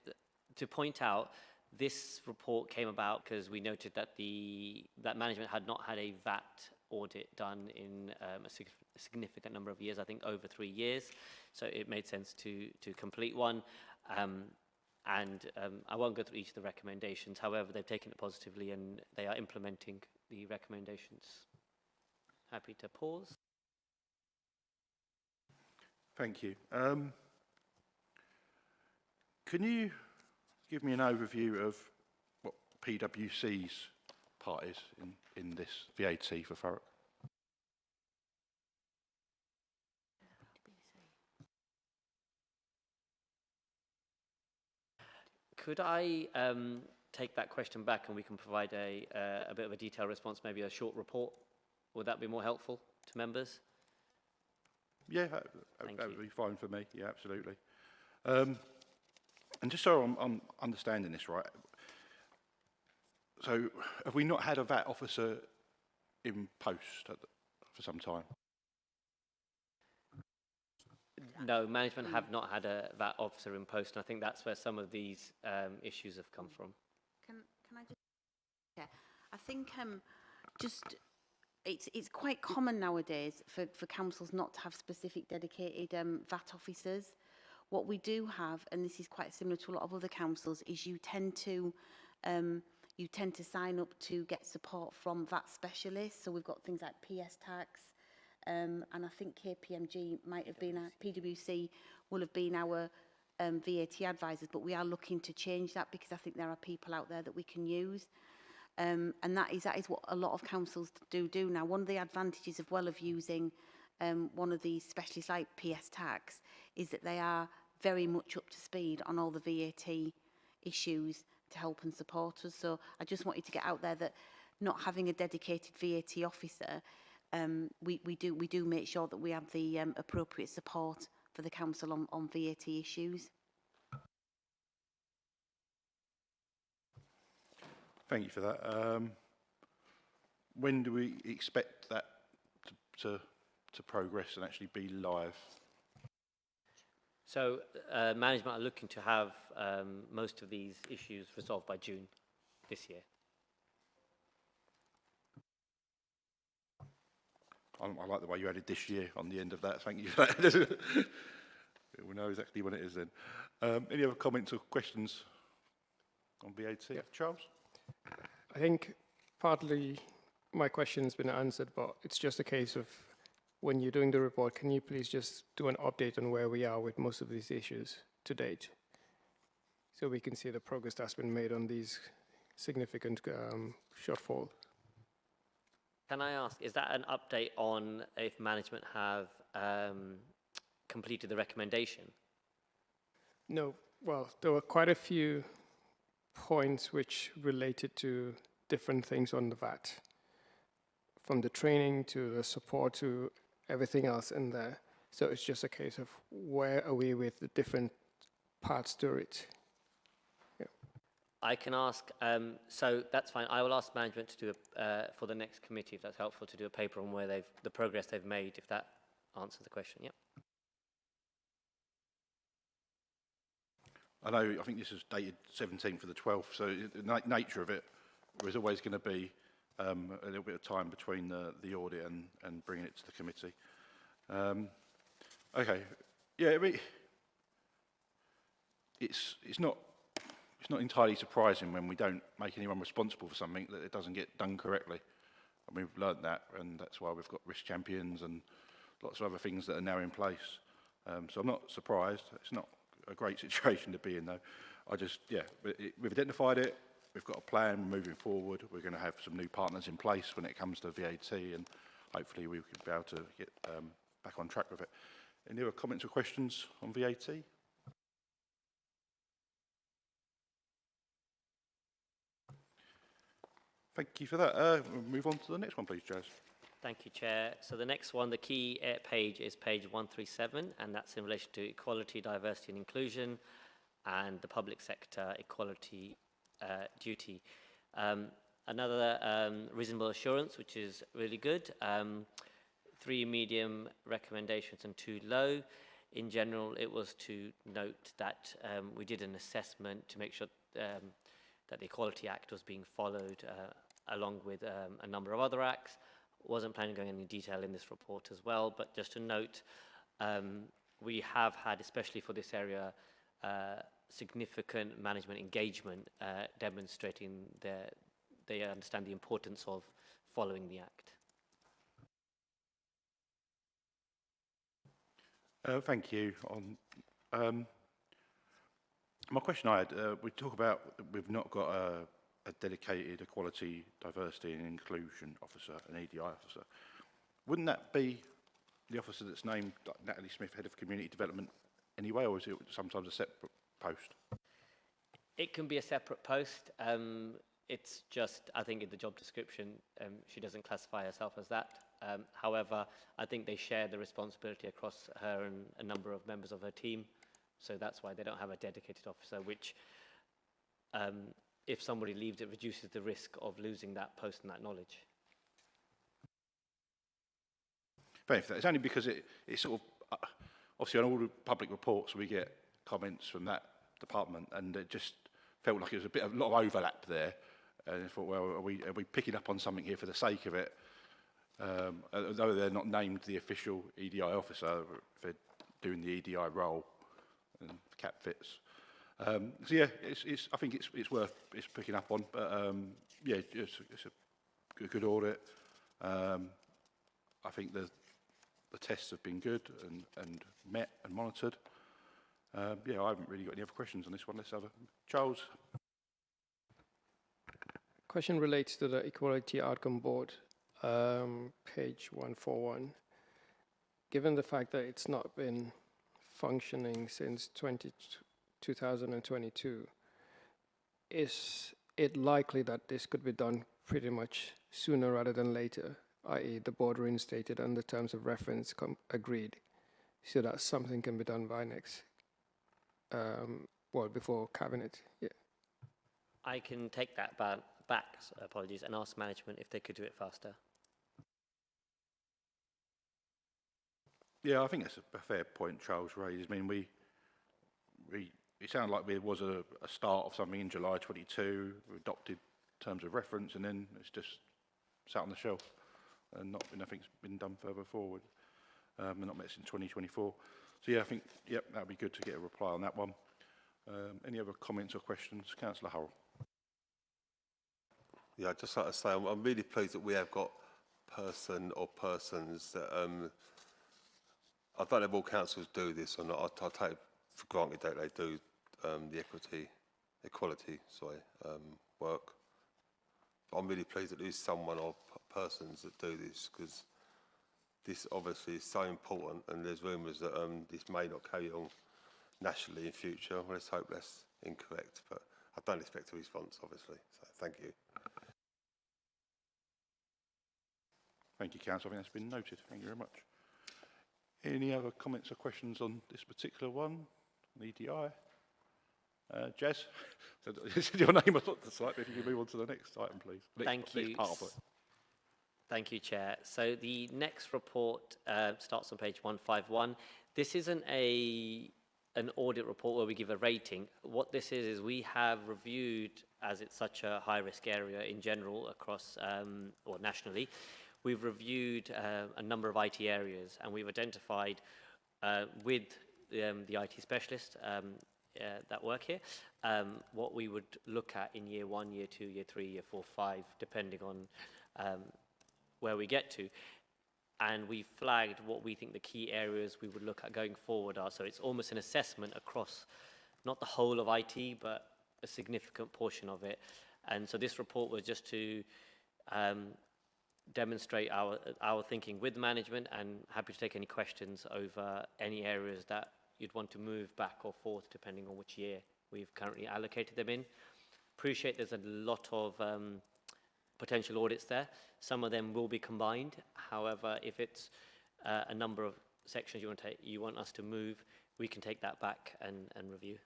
to point out, this report came about because we noted that that management had not had a VAT audit done in a significant number of years, I think over 3 years. So it made sense to complete one. I won't go through each of the recommendations. However, they've taken it positively and they are implementing the recommendations. Happy to pause. Thank you. Can you give me an overview of what PwC's part is in this VAT for Thurrock? Could I take that question back and we can provide a bit of a detailed response, maybe a short report? Would that be more helpful to members? Yeah, that would be fine for me. Yeah, absolutely. And just so I'm understanding this right, so have we not had a VAT officer in post for some time? No, management have not had a VAT officer in post, and I think that's where some of these issues have come from. Can I just? Yeah, I think just it's quite common nowadays for councils not to have specific dedicated VAT officers. What we do have, and this is quite similar to a lot of other councils, is you tend to sign up to get support from VAT specialists. So we've got things like PS tax, and I think KPMG might have been, PwC will have been our VAT advisors, but we are looking to change that because I think there are people out there that we can use. And that is what a lot of councils do now. One of the advantages of using one of these specialists like PS tax is that they are very much up to speed on all the VAT issues to help and support us. So I just wanted to get out there that not having a dedicated VAT officer, we do make sure that we have the appropriate support for the council on VAT issues. Thank you for that. When do we expect that to progress and actually be live? So management are looking to have most of these issues resolved by June this year. I like the way you added this year on the end of that. Thank you for that. We know exactly when it is then. Any other comments or questions on VAT? Yeah. Charles? I think partly my question's been answered, but it's just a case of when you're doing the report, can you please just do an update on where we are with most of these issues to date? So we can see the progress that's been made on these significant shortfall. Can I ask, is that an update on if management have completed the recommendation? No, well, there were quite a few points which related to different things on the VAT, from the training to the support to everything else in there. So it's just a case of where are we with the different parts to it. Yeah. I can ask, so that's fine. I will ask management to do, for the next committee, if that's helpful, to do a paper on where the progress they've made, if that answers the question. Yep. I think this is dated 17th of the 12th, so the nature of it, there's always going to be a little bit of time between the audit and bringing it to the committee. Okay, yeah, I mean, it's not entirely surprising when we don't make anyone responsible for something that it doesn't get done correctly. I mean, we've learned that, and that's why we've got risk champions and lots of other things that are now in place. So I'm not surprised. It's not a great situation to be in, though. I just, yeah, we've identified it. We've got a plan. We're moving forward. We're going to have some new partners in place when it comes to VAT, and hopefully we can be able to get back on track with it. Any other comments or questions on VAT? Thank you for that. We'll move on to the next one, please, Jazz. Thank you, Chair. So the next one, the key page is page 137, and that's in relation to equality, diversity and inclusion and the public sector equality duty. Another reasonable assurance, which is really good. 3 medium recommendations and 2 low. In general, it was to note that we did an assessment to make sure that the Equality Act was being followed along with a number of other acts. Wasn't planning on going into detail in this report as well, but just to note, we have had, especially for this area, significant management engagement demonstrating they understand the importance of following the Act. Thank you. My question I had, we talk about we've not got a dedicated equality, diversity and inclusion officer, an EDI officer. Wouldn't that be the officer that's named, like Natalie Smith, Head of Community Development anyway, or is it sometimes a separate post? It can be a separate post. It's just, I think in the job description, she doesn't classify herself as that. However, I think they share the responsibility across her and a number of members of her team. So that's why they don't have a dedicated officer, which if somebody leaves, it reduces the risk of losing that post and that knowledge. Thank you. It's only because it's sort of, obviously on all the public reports we get comments from that department, and it just felt like it was a lot of overlap there. And I thought, well, are we picking up on something here for the sake of it? Although they're not named the official EDI officer, they're doing the EDI role, and the cap fits. So yeah, I think it's worth picking up on. But yeah, it's a good audit. I think the tests have been good and met and monitored. Yeah, I haven't really got any other questions on this one. Let's have a Charles. Question relates to the Equality Outcome Board, page 141. Given the fact that it's not been functioning since 2022, is it likely that this could be done pretty much sooner rather than later, i.e. the board reinstated and the terms of reference agreed, so that something can be done by next, before cabinet? Yeah. I can take that back, apologies, and ask management if they could do it faster. Yeah, I think that's a fair point Charles raised. I mean, it sounded like there was a start of something in July 22, we adopted terms of reference, and then it's just sat on the shelf and nothing's been done further forward, and not met since 2024. So yeah, I think, yep, that would be good to get a reply on that one. Any other comments or questions? Councillor Hurrell. Yeah, I'd just like to say I'm really pleased that we have got person or persons that I don't know if all councils do this or not. I take for granted that they do the equality work. But I'm really pleased that there's someone or persons that do this, because this obviously is so important, and there's rumours that this may not carry on nationally in future. Well, let's hope that's incorrect, but I don't expect a response, obviously. So thank you. Thank you, Councillor. I think that's been noted. Thank you very much. Any other comments or questions on this particular one, on EDI? Jez, this is your name on the slide. If you can move on to the next item, please. Thank you. Thank you, Chair. So the next report starts on page 151. This isn't an audit report where we give a rating. What this is we have reviewed, as it's such a high-risk area in general across, or nationally, we've reviewed a number of IT areas, and we've identified with the IT specialists that work here, what we would look at in year 1, year 2, year 3, year 4, 5, depending on where we get to. And we flagged what we think the key areas we would look at going forward are. So it's almost an assessment across not the whole of IT, but a significant portion of it. And so this report was just to demonstrate our thinking with management, and happy to take any questions over any areas that you'd want to move back or forth depending on which year we've currently allocated them in. Appreciate there's a lot of potential audits there. Some of them will be combined. However, if it's a number of sections you want us to move, we can take that back and review.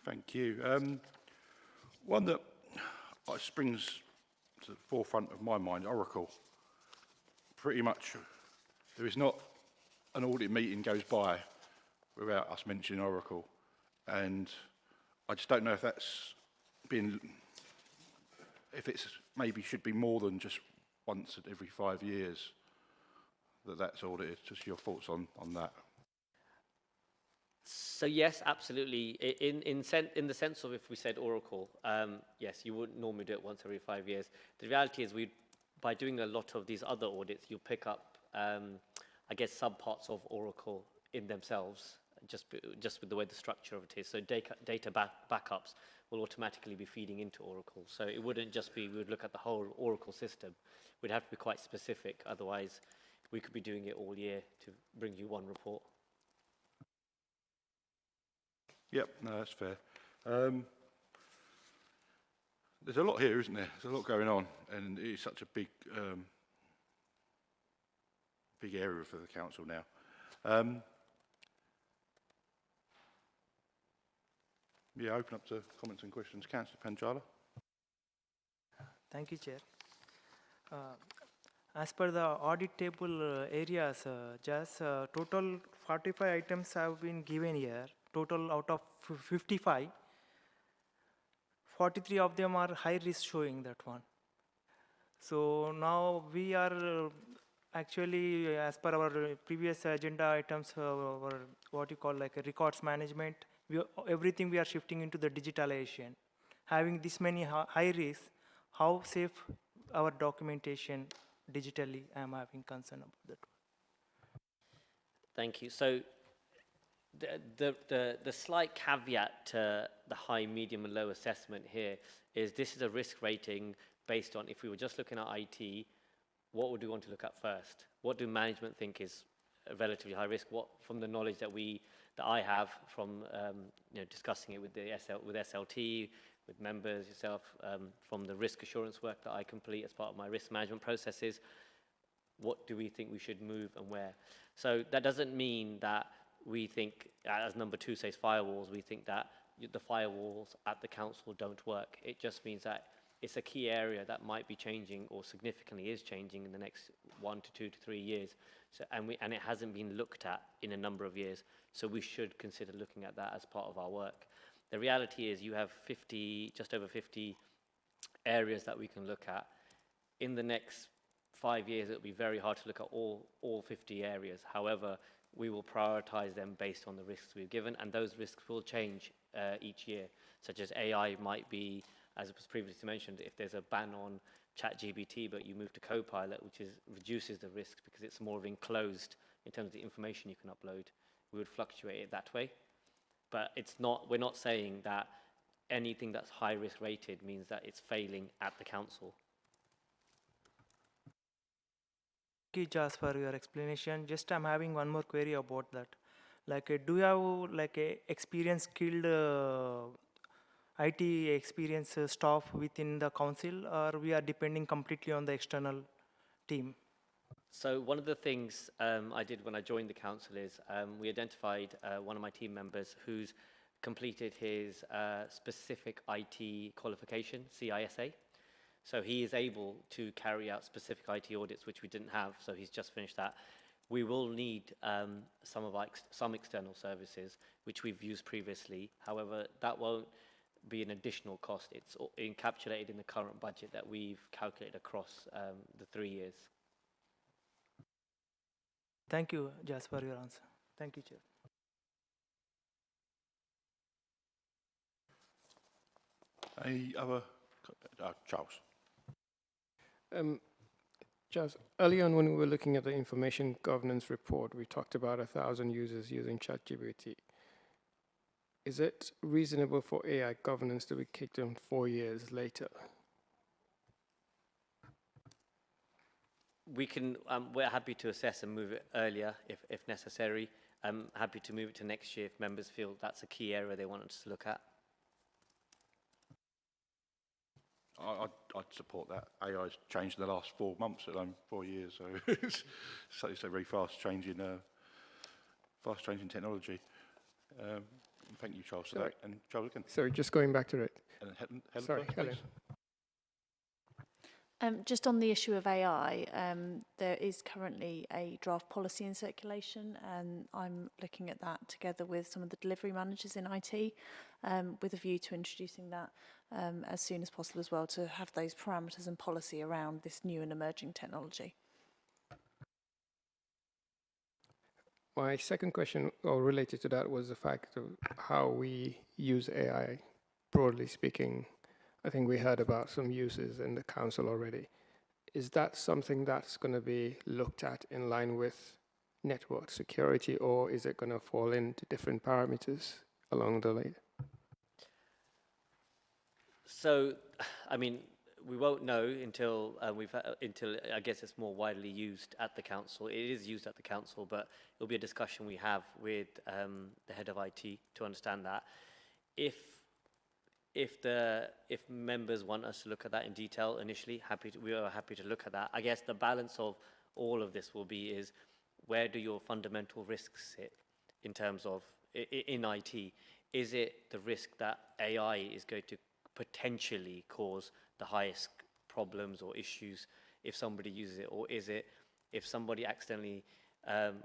Thank you. One that springs to the forefront of my mind, Oracle. Pretty much, there is not an audit meeting goes by without us mentioning Oracle. And I just don't know if that's been, if it's maybe should be more than just once every 5 years that's audited. Just your thoughts on that. So yes, absolutely. In the sense of if we said Oracle, yes, you wouldn't normally do it once every 5 years. The reality is by doing a lot of these other audits, you'll pick up, I guess, subparts of Oracle in themselves, just with the way the structure of it is. So data backups will automatically be feeding into Oracle. So it wouldn't just be, we would look at the whole Oracle system. We'd have to be quite specific, otherwise we could be doing it all year to bring you one report. Yep, no, that's fair. There's a lot here, isn't there? There's a lot going on, and it is such a big, big area for the council now. Yeah, open up to comments and questions. Councillor Panjala. Thank you, Chair. As per the audit table areas, just total 45 items have been given here. Total out of 55, 43 of them are high risk showing that one. So now we are actually, as per our previous agenda items, what you call like a records management, everything we are shifting into the digitalization. Having this many high risks, how safe our documentation digitally, I am having concern about that. Thank you. So the slight caveat to the high, medium and low assessment here is this is a risk rating based on, if we were just looking at IT, what would we want to look at first? What do management think is a relatively high risk? What, from the knowledge that I have from discussing it with with SLT, with members, yourself, from the risk assurance work that I complete as part of my risk management processes, what do we think we should move and where? So that doesn't mean that we think, as number 2 says, firewalls, we think that the firewalls at the council don't work. It just means that it's a key area that might be changing or significantly is changing in the next 1 to 2 to 3 years. So, and it hasn't been looked at in a number of years. So we should consider looking at that as part of our work. The reality is you have just over 50 areas that we can look at. In the next 5 years, it'll be very hard to look at all 50 areas. However, we will prioritize them based on the risks we've given, and those risks will change each year, such as AI might be, as was previously mentioned, if there's a ban on ChatGPT, but you move to Copilot, which reduces the risk because it's more enclosed in terms of the information you can upload, we would fluctuate it that way. But we're not saying that anything that's high risk rated means that it's failing at the council. Thank you, Jas, for your explanation. Just I'm having one more query about that. Like, do you have like a experienced, skilled IT experience staff within the council, or we are depending completely on the external team? So one of the things I did when I joined the council is we identified one of my team members who's completed his specific IT qualification, CISA. So he is able to carry out specific IT audits, which we didn't have, so he's just finished that. We will need some external services, which we've used previously. However, that won't be an additional cost. It's encapsulated in the current budget that we've calculated across the 3 years. Thank you, Jas, for your answer. Thank you, Chair. Any other? Charles. Just early on when we were looking at the information governance report, we talked about 1,000 users using ChatGPT. Is it reasonable for AI governance to be kicked in 4 years later? We're happy to assess and move it earlier if necessary. I'm happy to move it to next year if members feel that's a key area they want us to look at. I'd support that. AI's changed in the last 4 months, let alone 4 years. So it's a very fast changing technology. Thank you, Charles, for Sorry. that. And Charles again. Sorry, just going back to it. And Helen Sorry, first, Helen. please. Just on the issue of AI, there is currently a draft policy in circulation, and I'm looking at that together with some of the delivery managers in IT, with a view to introducing that as soon as possible as well, to have those parameters and policy around this new and emerging technology. My second question, or related to that, was the fact of how we use AI, broadly speaking. I think we heard about some uses in the council already. Is that something that's going to be looked at in line with network security, or is it going to fall into different parameters along the way? So, I mean, we won't know until until I guess it's more widely used at the council. It is used at the council, but it'll be a discussion we have with the head of IT to understand that. If members want us to look at that in detail initially, we are happy to look at that. I guess the balance of all of this will be is where do your fundamental risks sit in terms of in IT? Is it the risk that AI is going to potentially cause the highest problems or issues if somebody uses it, or is it if somebody accidentally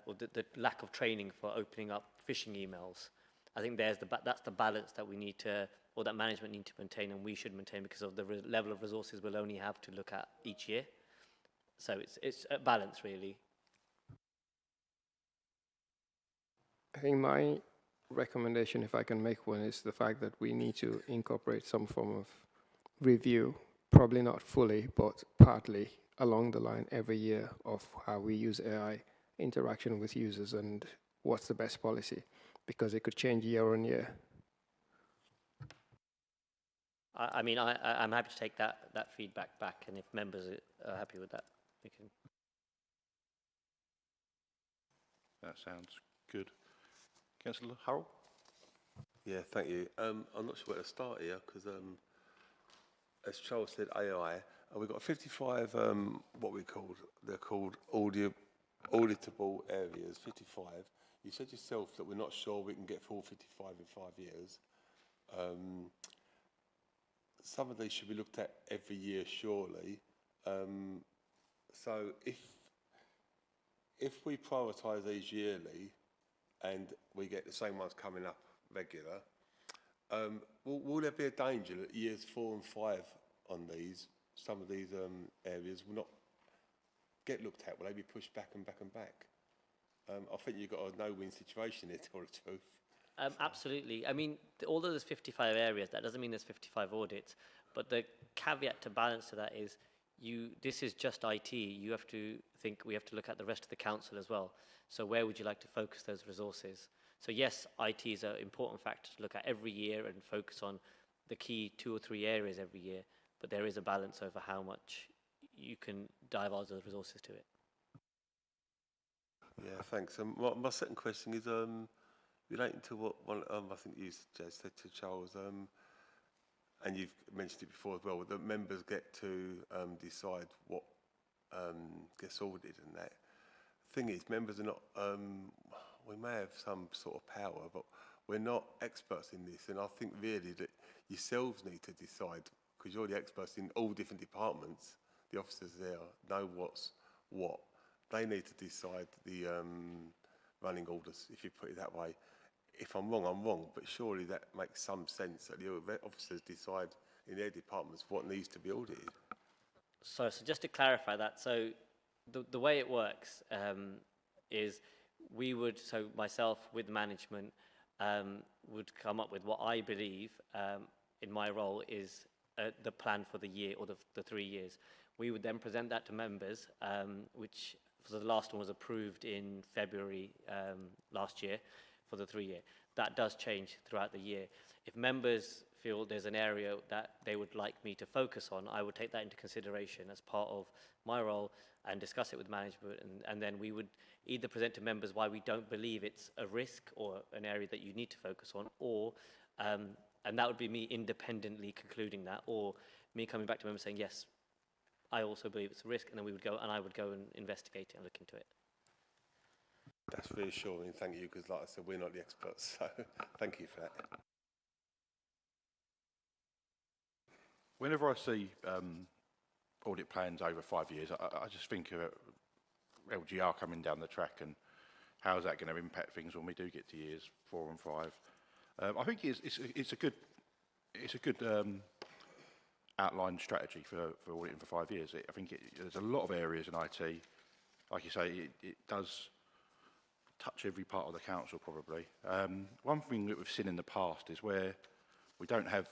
or the lack of training for opening up phishing emails? I think that's the balance that we need to, or that management need to maintain, and we should maintain because of the level of resources we'll only have to look at each year. So it's a balance, really. I think my recommendation, if I can make one, is the fact that we need to incorporate some form of review, probably not fully, but partly along the line every year of how we use AI, interaction with users, and what's the best policy, because it could change year on year. I mean, I'm happy to take that feedback back, and if members are happy with that, we can. That sounds good. Councillor Hurrell? Yeah, thank you. I'm not sure where to start here because, as Charles said, AI. We've got 55 they're called auditable areas. 55. You said yourself that we're not sure we can get full 55 in 5 years. Some of these should be looked at every year, surely. So if we prioritise these yearly, and we get the same ones coming up regular, will there be a danger that years 4 and 5 on these, some of these areas will not get looked at? Will they be pushed back and back and back? I think you've got a no-win situation here, to tell the truth. Absolutely. I mean, although there's 55 areas, that doesn't mean there's 55 audits. But the caveat to balance to that is, this is just IT. You have to think we have to look at the rest of the council as well. So where would you like to focus those resources? So yes, IT is an important factor to look at every year and focus on the key 2 or 3 areas every year. But there is a balance over how much you can divulge those resources to it. Yeah, thanks. My second question is relating to what I think you just said to Charles, and you've mentioned it before as well, that members get to decide what gets audited and that. Thing is, members are not, we may have some sort of power, but we're not experts in this, and I think really that yourselves need to decide, because you're the experts in all different departments, the officers there know what's what. They need to decide the running orders, if you put it that way. If I'm wrong, but surely that makes some sense that the officers decide in their departments what needs to be audited. So just to clarify that, so the way it works is so myself with management would come up with what I believe in my role is the plan for the year or the 3 years. We would then present that to members, which for the last one was approved in February last year for the 3 year. That does change throughout the year. If members feel there's an area that they would like me to focus on, I would take that into consideration as part of my role and discuss it with management, and then we would either present to members why we don't believe it's a risk or an area that you need to focus on, or and that would be me independently concluding that, or me coming back to members saying, yes, I also believe it's a risk, and then I would go and investigate it and look into it. That's reassuring, thank you, because like I said, we're not the experts, so thank you for that. Whenever I see audit plans over 5 years, I just think of LGR coming down the track and how is that going to impact things when we do get to years 4 and 5. I think it's a good outlined strategy for auditing for 5 years. I think there's a lot of areas in IT, like you say, it does touch every part of the council probably. One thing that we've seen in the past is where we don't have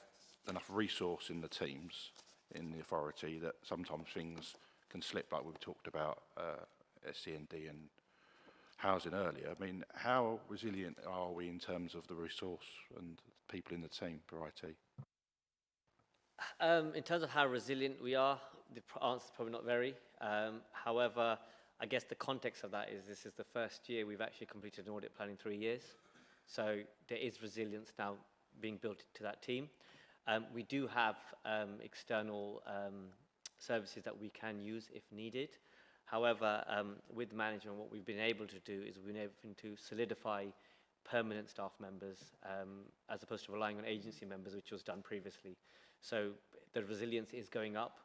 enough resource in the teams, in the authority, that sometimes things can slip, like we've talked about SC&D and housing earlier. I mean, how resilient are we in terms of the resource and people in the team for IT? In terms of how resilient we are, the answer is probably not very. However, I guess the context of that is this is the first year we've actually completed an audit plan in 3 years. So there is resilience now being built into that team. We do have external services that we can use if needed. However, with management, what we've been able to do is we've been able to solidify permanent staff members as opposed to relying on agency members, which was done previously. So the resilience is going up.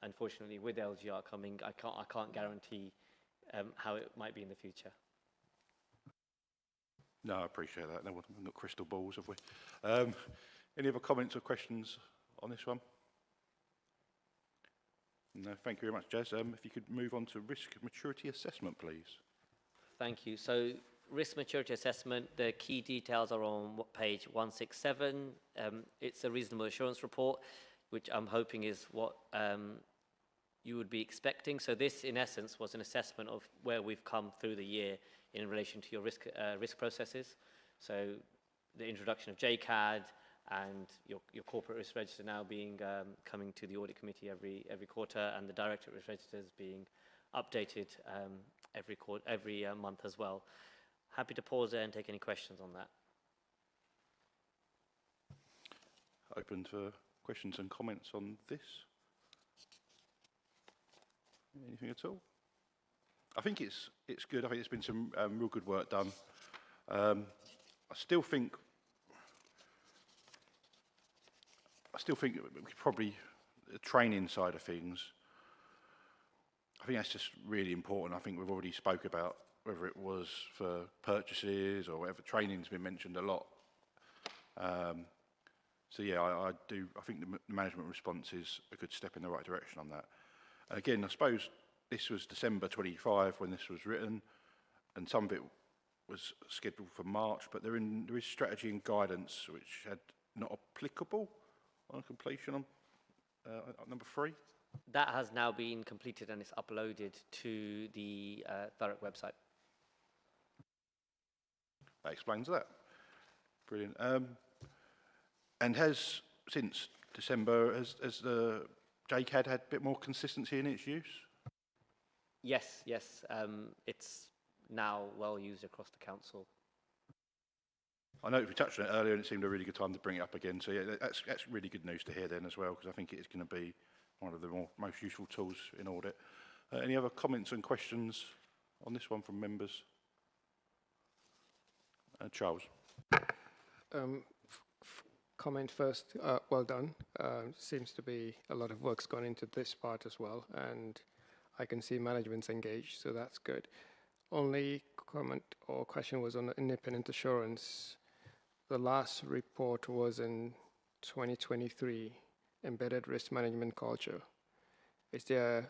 Unfortunately, with LGR coming, I can't guarantee how it might be in the future. No, I appreciate that. No, we've got crystal balls, have we? Any other comments or questions on this one? No, thank you very much, Jazz. If you could move on to risk maturity assessment, please. Thank you. So risk maturity assessment, the key details are on page 167. It's a reasonable assurance report, which I'm hoping is what you would be expecting. So this, in essence, was an assessment of where we've come through the year in relation to your risk processes. So the introduction of JCAD and your corporate risk register now being coming to the audit committee every quarter, and the directorate risk registers being updated every month as well. Happy to pause there and take any questions on that. Open to questions and comments on this. Anything at all? I think it's good. I think there's been some real good work done. I still think we could probably, the training side of things, I think that's just really important. I think we've already spoke about whether it was for purchases or whatever. Training's been mentioned a lot. So yeah, I think the management response is a good step in the right direction on that. Again, I suppose this was December 25 when this was written, and some of it was scheduled for March, but there is strategy and guidance which had not applicable on completion on number 3. That has now been completed and it's uploaded to the Thurrock website. That explains that. Brilliant. And has, since December, has the JCAD had a bit more consistency in its use? Yes. It's now well used across the council. I know we touched on it earlier and it seemed a really good time to bring it up again. So yeah, that's really good news to hear then as well, because I think it is going to be one of the most useful tools in audit. Any other comments and questions on this one from members? Charles. Comment first, well done. Seems to be a lot of work's gone into this part as well, and I can see management's engaged, so that's good. Only comment or question was on the independent assurance. The last report was in 2023, embedded risk management culture. Is there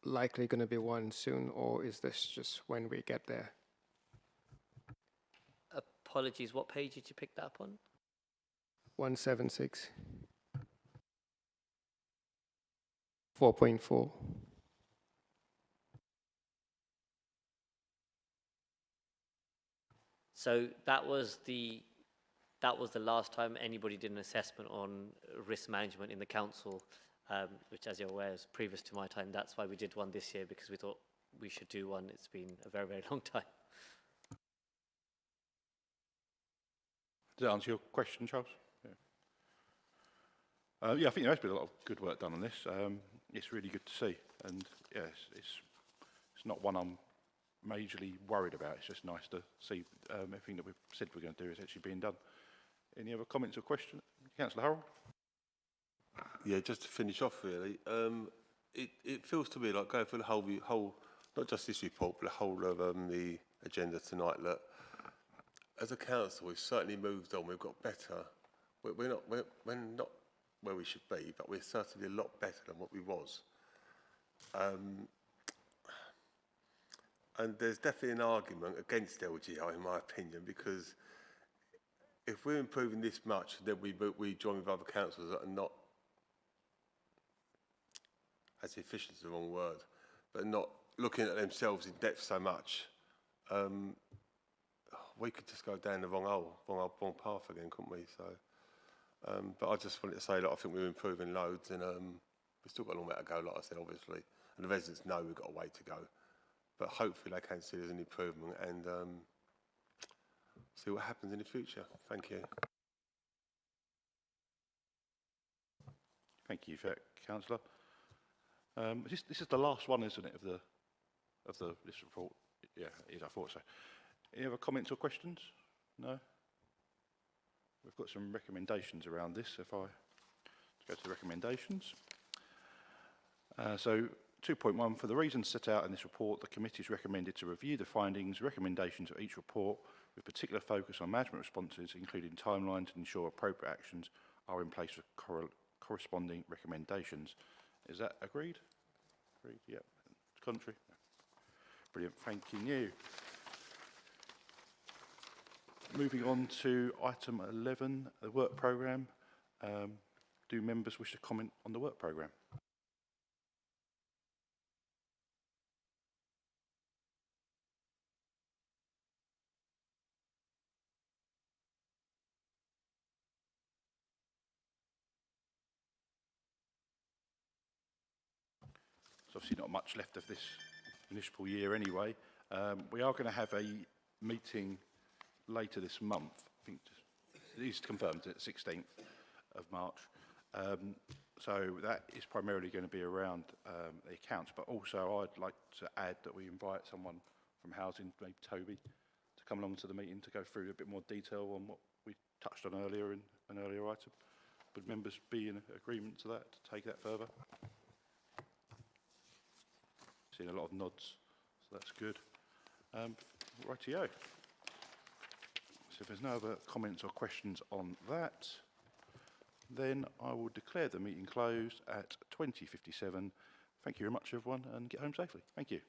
likely going to be one soon, or is this just when we get there? Apologies, what page did you pick that up on? 176. 4.4. So that was the last time anybody did an assessment on risk management in the council, which, as you're aware, is previous to my time. That's why we did one this year, because we thought we should do one. It's been a very, very long time. Does that answer your question, Charles? Yeah, I think there has been a lot of good work done on this. It's really good to see, and yes, it's not one I'm majorly worried about. It's just nice to see everything that we've said we're going to do is actually being done. Any other comments or questions? Councillor Harold? Yeah, just to finish off really, it feels to me like going through the whole, not just this report, but the whole of the agenda tonight, that as a council we've certainly moved on, we've got better. We're not where we should be, but we're certainly a lot better than what we was. And there's definitely an argument against LGI in my opinion, because if we're improving this much, then we join with other councils that are not, as efficient is the wrong word, but not looking at themselves in depth so much. We could just go down the wrong path again, couldn't we? So, but I just wanted to say that I think we're improving loads, and we've still got a long way to go, like I said, obviously, and the residents know we've got a way to go. But hopefully they can see there's an improvement and see what happens in the future. Thank you. Thank you for that, Councillor. This is the last one, isn't it, of this report? Yeah, it is, I thought so. Any other comments or questions? No? We've got some recommendations around this. If I go to the recommendations. So 2.1, for the reasons set out in this report, the committee is recommended to review the findings, recommendations of each report with particular focus on management responses, including timelines to ensure appropriate actions are in place for corresponding recommendations. Is that agreed? Agreed, yep. Contrary? Brilliant, thank you. Moving on to item 11, the work programme. Do members wish to comment on the work programme? There's obviously not much left of this municipal year anyway. We are going to have a meeting later this month. I think it is confirmed at 16th of March. So that is primarily going to be around the accounts, but also I'd like to add that we invite someone from housing, maybe Toby, to come along to the meeting to go through a bit more detail on what we touched on earlier in an earlier item. Would members be in agreement to that, to take that further? Seen a lot of nods, so that's good. Rightio. So if there's no other comments or questions on that, then I will declare the meeting closed at 20:57. Thank you very much, everyone, and get home safely. Thank you.